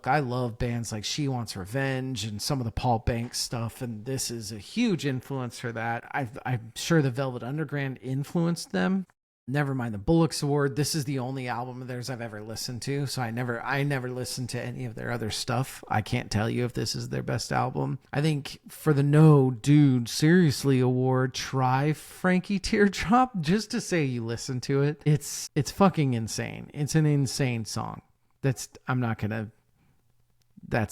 I love bands like She Wants Revenge and some of the Paul Banks stuff. And this is a huge influence for that. I'm sure the Velvet Underground influenced them. Never mind the Bullocks Award. This is the only album of theirs I've ever listened to. So I never listened to any of their other stuff. I can't tell you if this is their best album. I think for the No Dude Seriously Award, try Frankie Teardrop just to say you listen to it. It's fucking insane. It's an insane song. That's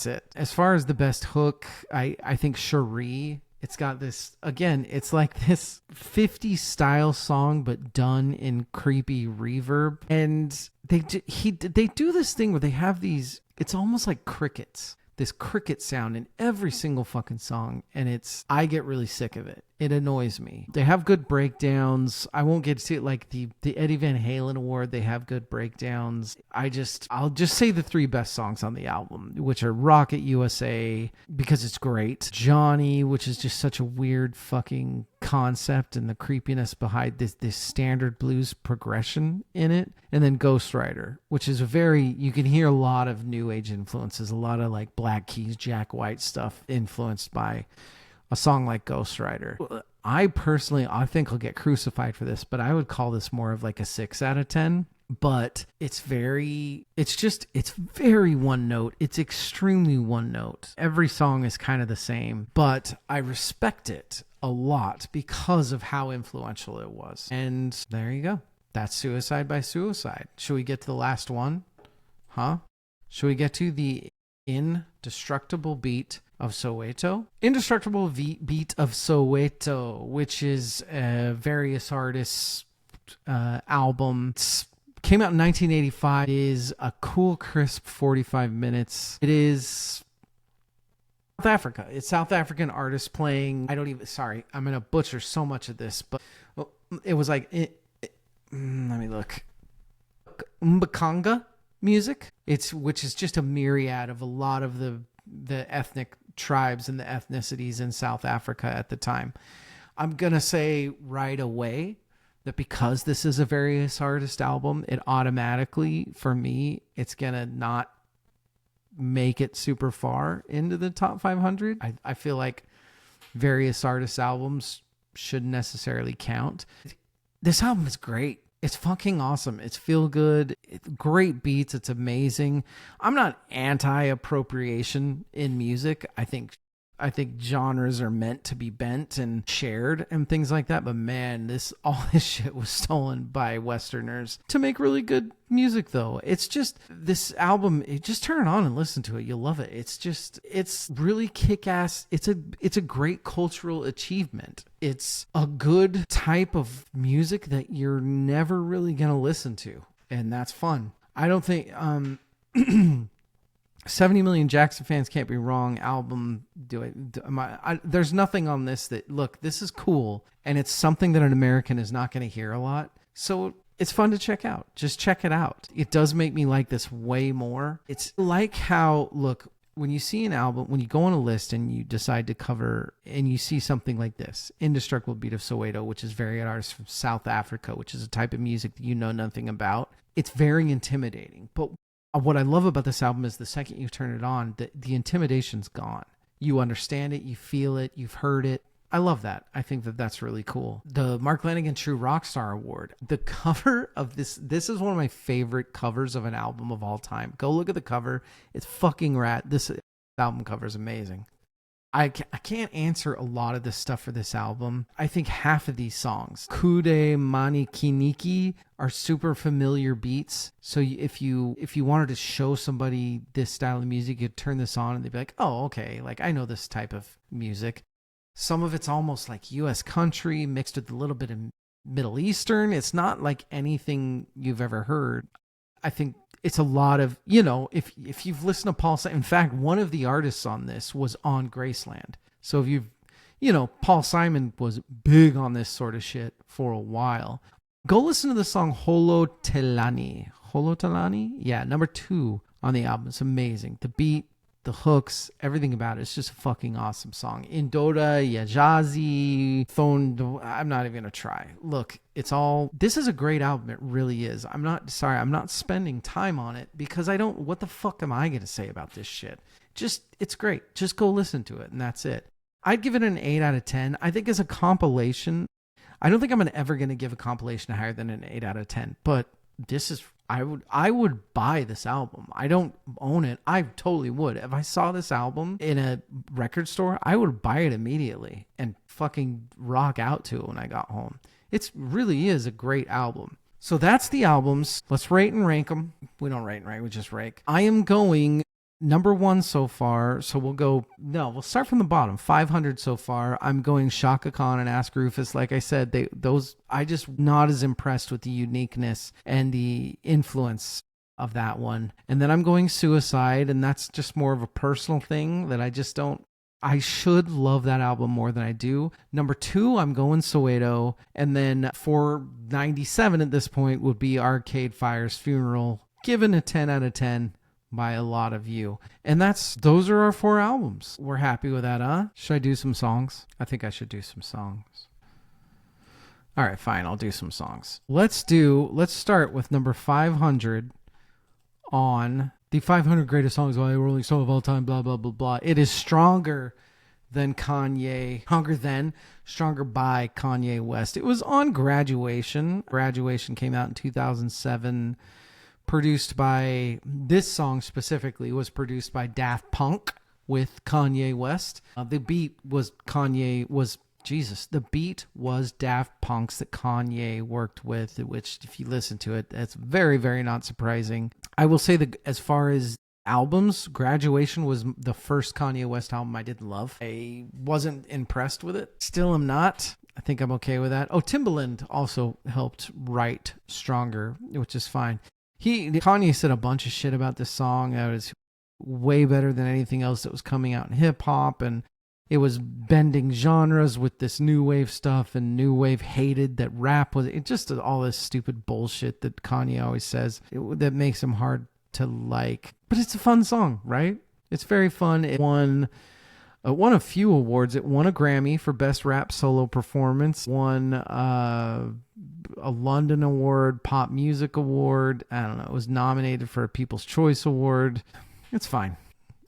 it. As far as the best hook, I think Cherie. It's got this, again, it's like this 50s style song, but done in creepy reverb. And they do this thing where they have these, it's almost like crickets, this cricket sound in every single fucking song. And I get really sick of it. It annoys me. They have good breakdowns. I won't get to see it like the Eddie Van Halen Award. They have good breakdowns. I'll just say the three best songs on the album, which are Rocket USA, because it's great. Johnny, which is just such a weird fucking concept and the creepiness behind this standard blues progression in it. And then Ghost Rider, which is you can hear a lot of new age influences, a lot of like Black Keys, Jack White stuff influenced by a song like Ghost Rider. I think I'll get crucified for this, but I would call this more of like a 6 out of 10. But it's very one note. It's extremely one note. Every song is kind of the same, but I respect it a lot because of how influential it was. And there you go. That's Suicide by Suicide. Should we get to the last one? Huh? Should we get to the Indestructible Beat of Soweto? Indestructible Beat of Soweto, which is a various artists album. Came out in 1985. It is a cool, crisp 45 minutes. It is South Africa. It's South African artists playing. I'm going to butcher so much of this, but it was like, let me look. Mbakanga music. Which is just a myriad of a lot of the ethnic tribes and the ethnicities in South Africa at the time. I'm going to say right away that because this is a various artist album, it automatically, for me, it's going to not make it super far into the top 500. I feel like various artist albums shouldn't necessarily count. This album is great. It's fucking awesome. It's feel good. It's great beats. It's amazing. I'm not anti-appropriation in music. I think genres are meant to be bent and shared and things like that. But man, all this shit was stolen by Westerners to make really good music though. It's just this album, just turn it on and listen to it. You'll love it. It's really kick-ass. It's a great cultural achievement. It's a good type of music that you're never really going to listen to. And that's fun. I don't think, 70 Million Jackson Fans Can't Be Wrong album. There's nothing on this this is cool. And it's something that an American is not going to hear a lot. So it's fun to check out. Just check it out. It does make me like this way more. It's like how, when you see an album, when you go on a list and you decide to cover and you see something like this, Indestructible Beat of Soweto, which is very an artist from South Africa, which is a type of music that you know nothing about, it's very intimidating. But what I love about this album is the second you turn it on, the intimidation's gone. You understand it, you feel it, you've heard it. I love that. I think that that's really cool. The Mark Lanigan True Rockstar Award. The cover of this is one of my favorite covers of an album of all time. Go look at the cover. It's fucking rad. This album cover is amazing. I can't answer a lot of this stuff for this album. I think half of these songs, Kude Manikiniki, are super familiar beats. So if you wanted to show somebody this style of music, you'd turn this on and they'd be like, oh, okay, like I know this type of music. Some of it's almost like U.S. country mixed with a little bit of Middle Eastern. It's not like anything you've ever heard. I think it's a lot of, if you've listened to Paul Simon, in fact, one of the artists on this was on Graceland. So if Paul Simon was big on this sort of shit for a while. Go listen to the song Holo Telani. Holo Telani? Yeah, number 2 on the album. It's amazing. The beat, the hooks, everything about it. It's just a fucking awesome song. Indora, Yajazi, Thon. I'm not even going to try. Look, this is a great album. It really is. I'm not spending time on it because what the fuck am I going to say about this shit? It's great. Just go listen to it and that's it. I'd give it an 8 out of 10. I think as a compilation, I don't think I'm ever going to give a compilation higher than an 8 out of 10, but this is, I would buy this album. I don't own it. I totally would. If I saw this album in a record store, I would buy it immediately and fucking rock out to it when I got home. It really is a great album. So that's the albums. Let's rate and rank them. We don't rate and rank, we just rank. I am going number 1 so far. So we'll start from the bottom. 500 so far. I'm going Shaka Khan and Ask Rufus. Like I said, I just not as impressed with the uniqueness and the influence of that one. And then I'm going Suicide, and that's just more of a personal thing that I just don't. I should love that album more than I do. Number 2, I'm going Soweto. And then 497 at this point would be Arcade Fire's Funeral, given a 10 out of 10. By a lot of you. And those are our 4 albums. We're happy with that, huh? Should I do some songs? I think I should do some songs. All right, fine. I'll do some songs. Let's start with number 500 on the 500 greatest songs by a Rolling Stone of all time, blah, blah, blah, blah. It is Stronger Than Kanye. Stronger by Kanye West. It was on Graduation. Graduation came out in 2007. Produced by, this song specifically was produced by Daft Punk with Kanye West. The beat was Daft Punk's that Kanye worked with, which if you listen to it, that's very, very not surprising. I will say that as far as albums, Graduation was the first Kanye West album I didn't love. I wasn't impressed with it. Still am not. I think I'm okay with that. Oh, Timbaland also helped write Stronger, which is fine. Kanye said a bunch of shit about this song. It was way better than anything else that was coming out in hip hop, and it was bending genres with this new wave stuff, and new wave hated that rap was. It just all this stupid bullshit that Kanye always says that makes him hard to like. But it's a fun song, right? It's very fun. It won a few awards. It won a Grammy for Best Rap Solo Performance. Won a London Award, Pop Music Award. I don't know. It was nominated for a People's Choice Award. It's fine.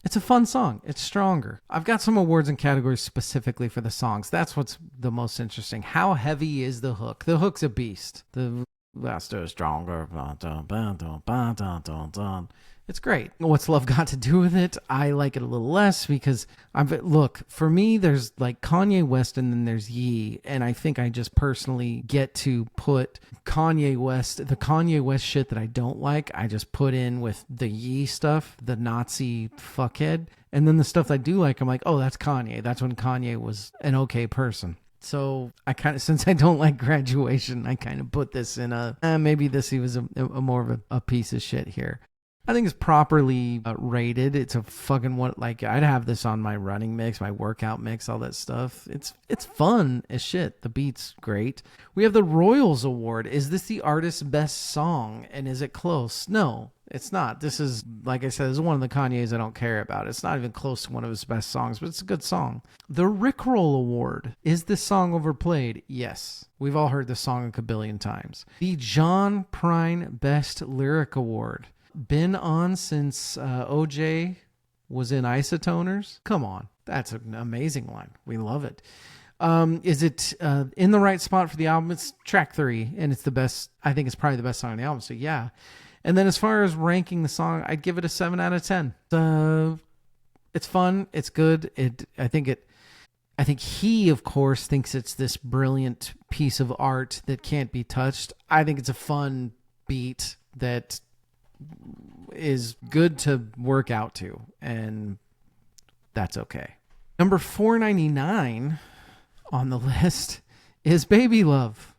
It's a fun song. It's Stronger. I've got some awards and categories specifically for the songs. That's what's the most interesting. How heavy is the hook? The hook's a beast. The faster, stronger. It's great. What's love got to do with it? I like it a little less because look, for me, there's like Kanye West and then there's Ye. And I think I just personally get to put the Kanye West shit that I don't like, I just put in with the Ye stuff, the Nazi fuckhead. And then the stuff that I do like, I'm like, oh, that's Kanye. That's when Kanye was an okay person. So I kind of, since I don't like Graduation, I kind of put this in maybe he was a more of a piece of shit here. I think it's properly rated. It's a fucking one. Like, I'd have this on my running mix, my workout mix, all that stuff. It's fun as shit. The beat's great. We have the Royals Award. Is this the artist's best song? And is it close? No, it's not. This is, like I said, this is one of the Kanye's I don't care about. It's not even close to one of his best songs, but it's a good song. The Rickroll Award. Is this song overplayed? Yes. We've all heard this song a kabillion times. The John Prine Best Lyric Award. Been on since OJ was in Isotoners? Come on. That's an amazing line. We love it. Is it in the right spot for the album? It's track 3, and it's the best. I think it's probably the best song on the album, so yeah. And then as far as ranking the song, I'd give it a 7 out of 10. It's fun. It's good. I think he, of course, thinks it's this brilliant piece of art that can't be touched. I think it's a fun beat that is good to work out to, and that's okay. Number 499 on the list is Baby Love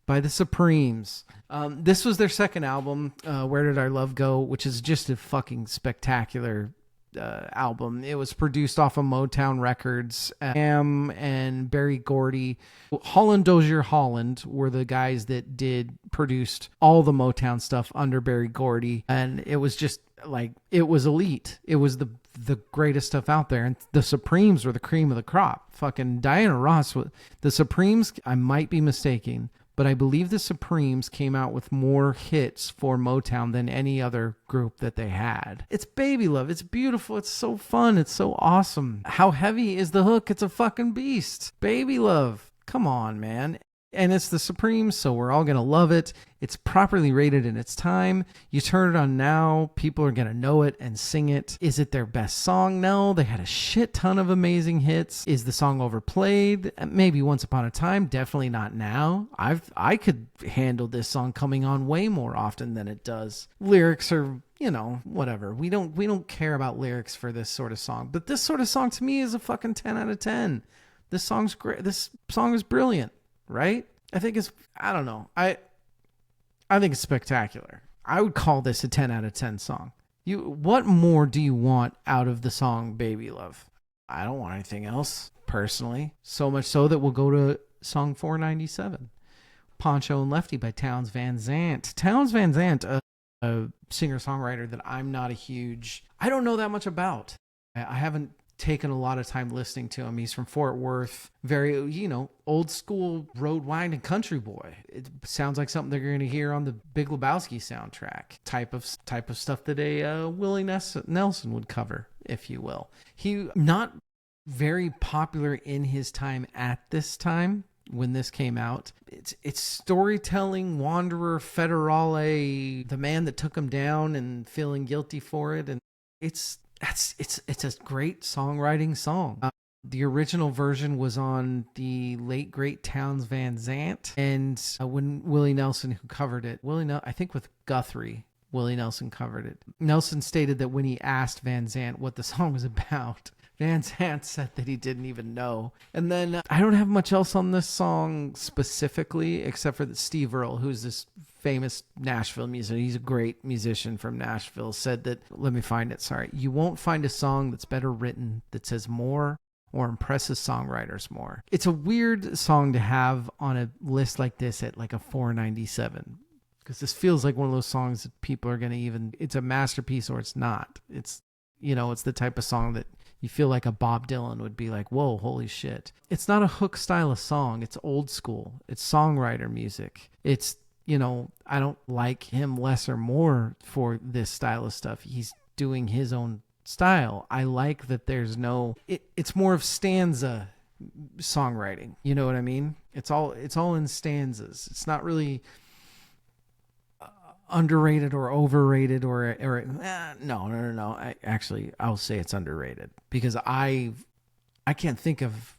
by the Supremes. This was their second album, Where Did Our Love Go, which is just a fucking spectacular album. It was produced off of Motown Records. Am and Berry Gordy, Holland Dozier Holland were the guys that produced all the Motown stuff under Berry Gordy, and it was just like, it was elite. It was the greatest stuff out there, and the Supremes were the cream of the crop. Fucking Diana Ross. The Supremes, I might be mistaken, but I believe the Supremes came out with more hits for Motown than any other group that they had. It's Baby Love. It's beautiful. It's so fun. It's so awesome. How heavy is the hook? It's a fucking beast. Baby Love. Come on, man. And it's the Supremes, so we're all going to love it. It's properly rated in its time. You turn it on now, people are going to know it and sing it. Is it their best song? No, they had a shit ton of amazing hits. Is the song overplayed? Maybe once upon a time, definitely not now. I could handle this song coming on way more often than it does. Lyrics are, whatever. We don't care about lyrics for this sort of song. But this sort of song to me is a fucking 10 out of 10. This song's great. This song is brilliant. Right? I think I don't know. I think it's spectacular. I would call this a 10 out of 10 song. What more do you want out of the song Baby Love? I don't want anything else, personally. So much so that we'll go to song 497. Poncho and Lefty by Townes Van Zandt. Townes Van Zandt, a singer-songwriter that I don't know that much about. I haven't taken a lot of time listening to him. He's from Fort Worth, very, old school road wine and country boy. It sounds like something they're going to hear on the Big Lebowski soundtrack. Type of stuff that a Willie Nelson would cover, if you will. He not very popular in his time at this time when this came out. It's storytelling, wanderer, federale, the man that took him down and feeling guilty for it, and it's a great songwriting song. The original version was on the late great Townes Van Zandt, and when Willie Nelson, who covered it, I think with Guthrie, Willie Nelson covered it. Nelson stated that when he asked Van Zandt what the song was about, Van Zandt said that he didn't even know. And then I don't have much else on this song specifically, except for Steve Earle, who's this famous Nashville musician. He's a great musician from Nashville, said that, let me find it, sorry. You won't find a song that's better written that says more or impresses songwriters more. It's a weird song to have on a list like this at like a 497. Because this feels like one of those songs that people are going to it's a masterpiece or it's not. It's the type of song that you feel like a Bob Dylan would be like, whoa, holy shit. It's not a hook style of song. It's old school. It's songwriter music. It's, I don't like him less or more for this style of stuff. He's doing his own style. I like that there's it's more of stanza songwriting. You know what I mean? It's all in stanzas. It's not really underrated or overrated or no. I'll say it's underrated because I can't think of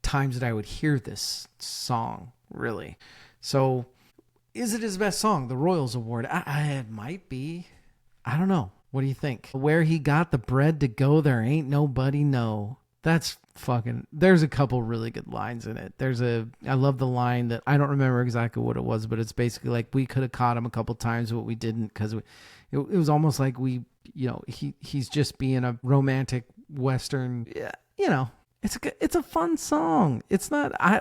times that I would hear this song really. So is it his best song? The Royals Award. It might be. I don't know. What do you think? Where he got the bread to go, there ain't nobody know. That's there's a couple really good lines in it. I love the line that I don't remember exactly what it was, but it's basically like, we could have caught him a couple times, but we didn't, because it was almost like he's just being a romantic Western. Yeah, it's a fun song. It's not, I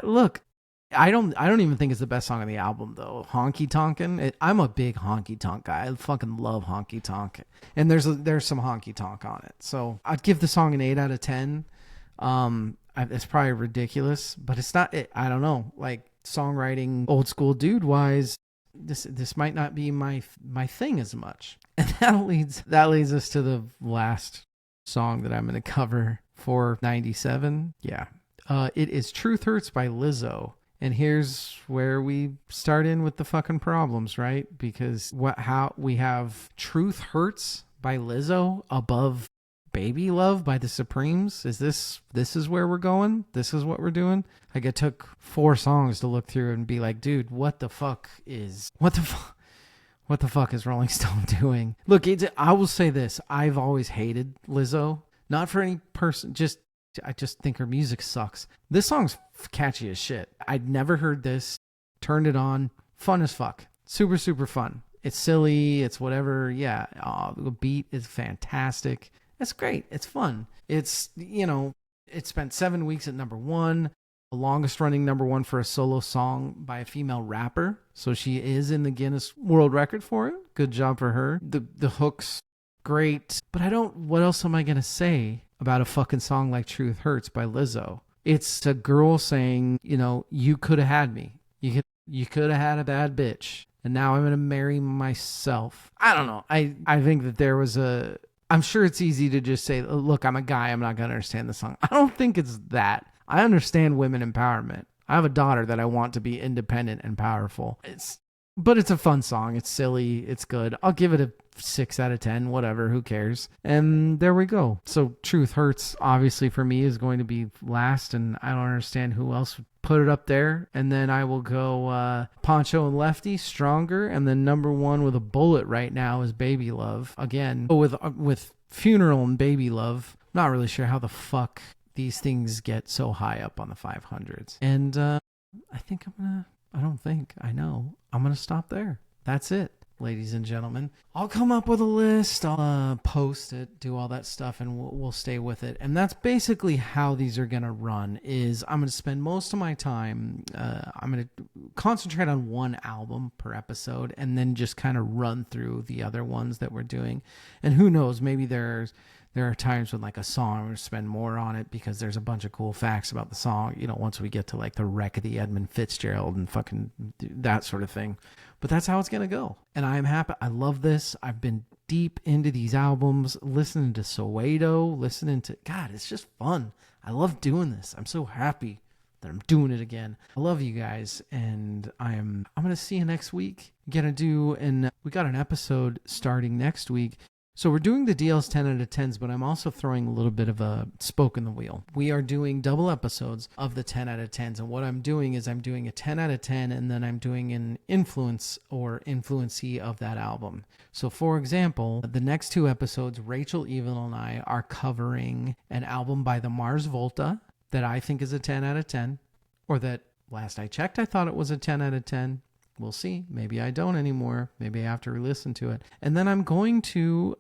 don't even think it's the best song on the album though. Honky Tonkin'. I'm a big honky tonk guy. I fucking love honky tonk, and there's some honky tonk on it. So I'd give the song an 8 out of 10. It's probably ridiculous, but it's not. I don't know. Like, songwriting, old school dude wise, this might not be my thing as much. And that leads us to the last song that I'm going to cover for 97. Yeah, it is "Truth Hurts" by Lizzo. And here's where we start in with the fucking problems, right? Because how we have "Truth Hurts" by Lizzo above "Baby Love" by the Supremes. This is where we're going? This is what we're doing? Like, it took 4 songs to look through and be like, dude, what the fuck is Rolling Stone doing? Look, I will say this. I've always hated Lizzo. Not for any person, I just think her music sucks. This song's catchy as shit. I'd never heard this. Turned it on. Fun as fuck. Super, super fun. It's silly. It's whatever. Yeah. The beat is fantastic. It's great. It's fun. It's, it spent 7 weeks at number 1. The longest running number 1 for a solo song by a female rapper. So she is in the Guinness World Record for it. Good job for her. The hook's great. But what else am I going to say about a fucking song like "Truth Hurts" by Lizzo? It's a girl saying, you could have had me. You could have had a bad bitch. And now I'm going to marry myself. I don't know. I think that I'm sure it's easy to just say, look, I'm a guy, I'm not going to understand the song. I don't think it's that. I understand women empowerment. I have a daughter that I want to be independent and powerful. But it's a fun song. It's silly. It's good. I'll give it a 6 out of 10, whatever, who cares? And there we go. So "Truth Hurts" obviously for me is going to be last, and I don't understand who else would put it up there. And then I will go Poncho and Lefty, "Stronger," and then number 1 with a bullet right now is "Baby Love." Again, with "Funeral" and "Baby Love," I'm not really sure how the fuck these things get so high up on the 500s. And I know I'm gonna stop there. That's it, ladies and gentlemen. I'll come up with a list, I'll post it, do all that stuff, and we'll stay with it. And that's basically how these are going to run. Is I'm going to spend most of my time, I'm going to concentrate on one album per episode, and then just kind of run through the other ones that we're doing. And who knows, maybe there are times when, like, a song, I'm going to spend more on it because there's a bunch of cool facts about the song, once we get to, like, the wreck of the Edmund Fitzgerald and fucking that sort of thing. But that's how it's going to go. And I am happy. I love this. I've been deep into these albums, listening to Soweto, God, it's just fun. I love doing this. I'm so happy that I'm doing it again. I love you guys, and I'm going to see you next week. We got an episode starting next week. So we're doing the DL's 10 out of 10s, but I'm also throwing a little bit of a spoke in the wheel. We are doing double episodes of the 10 out of 10s. And what I'm doing is I'm doing a 10 out of 10, and then I'm doing an influence or influencee of that album. So for example, the next 2 episodes, Rachel, Evil, and I are covering an album by the Mars Volta that I think is a 10 out of 10, or that last I checked, I thought it was a 10 out of 10. We'll see. Maybe I don't anymore. Maybe I have to re-listen to it. And then I'm going to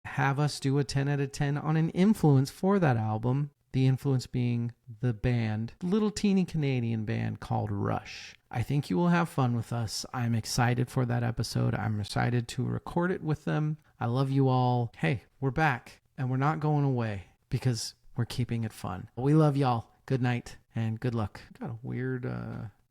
have us do a 10 out of 10 on an influence for that album. The influence being the band, little teeny Canadian band called Rush. I think you will have fun with us. I'm excited for that episode. I'm excited to record it with them. I love you all. Hey, we're back, and we're not going away because we're keeping it fun. We love y'all. Good night and good luck. Got a weird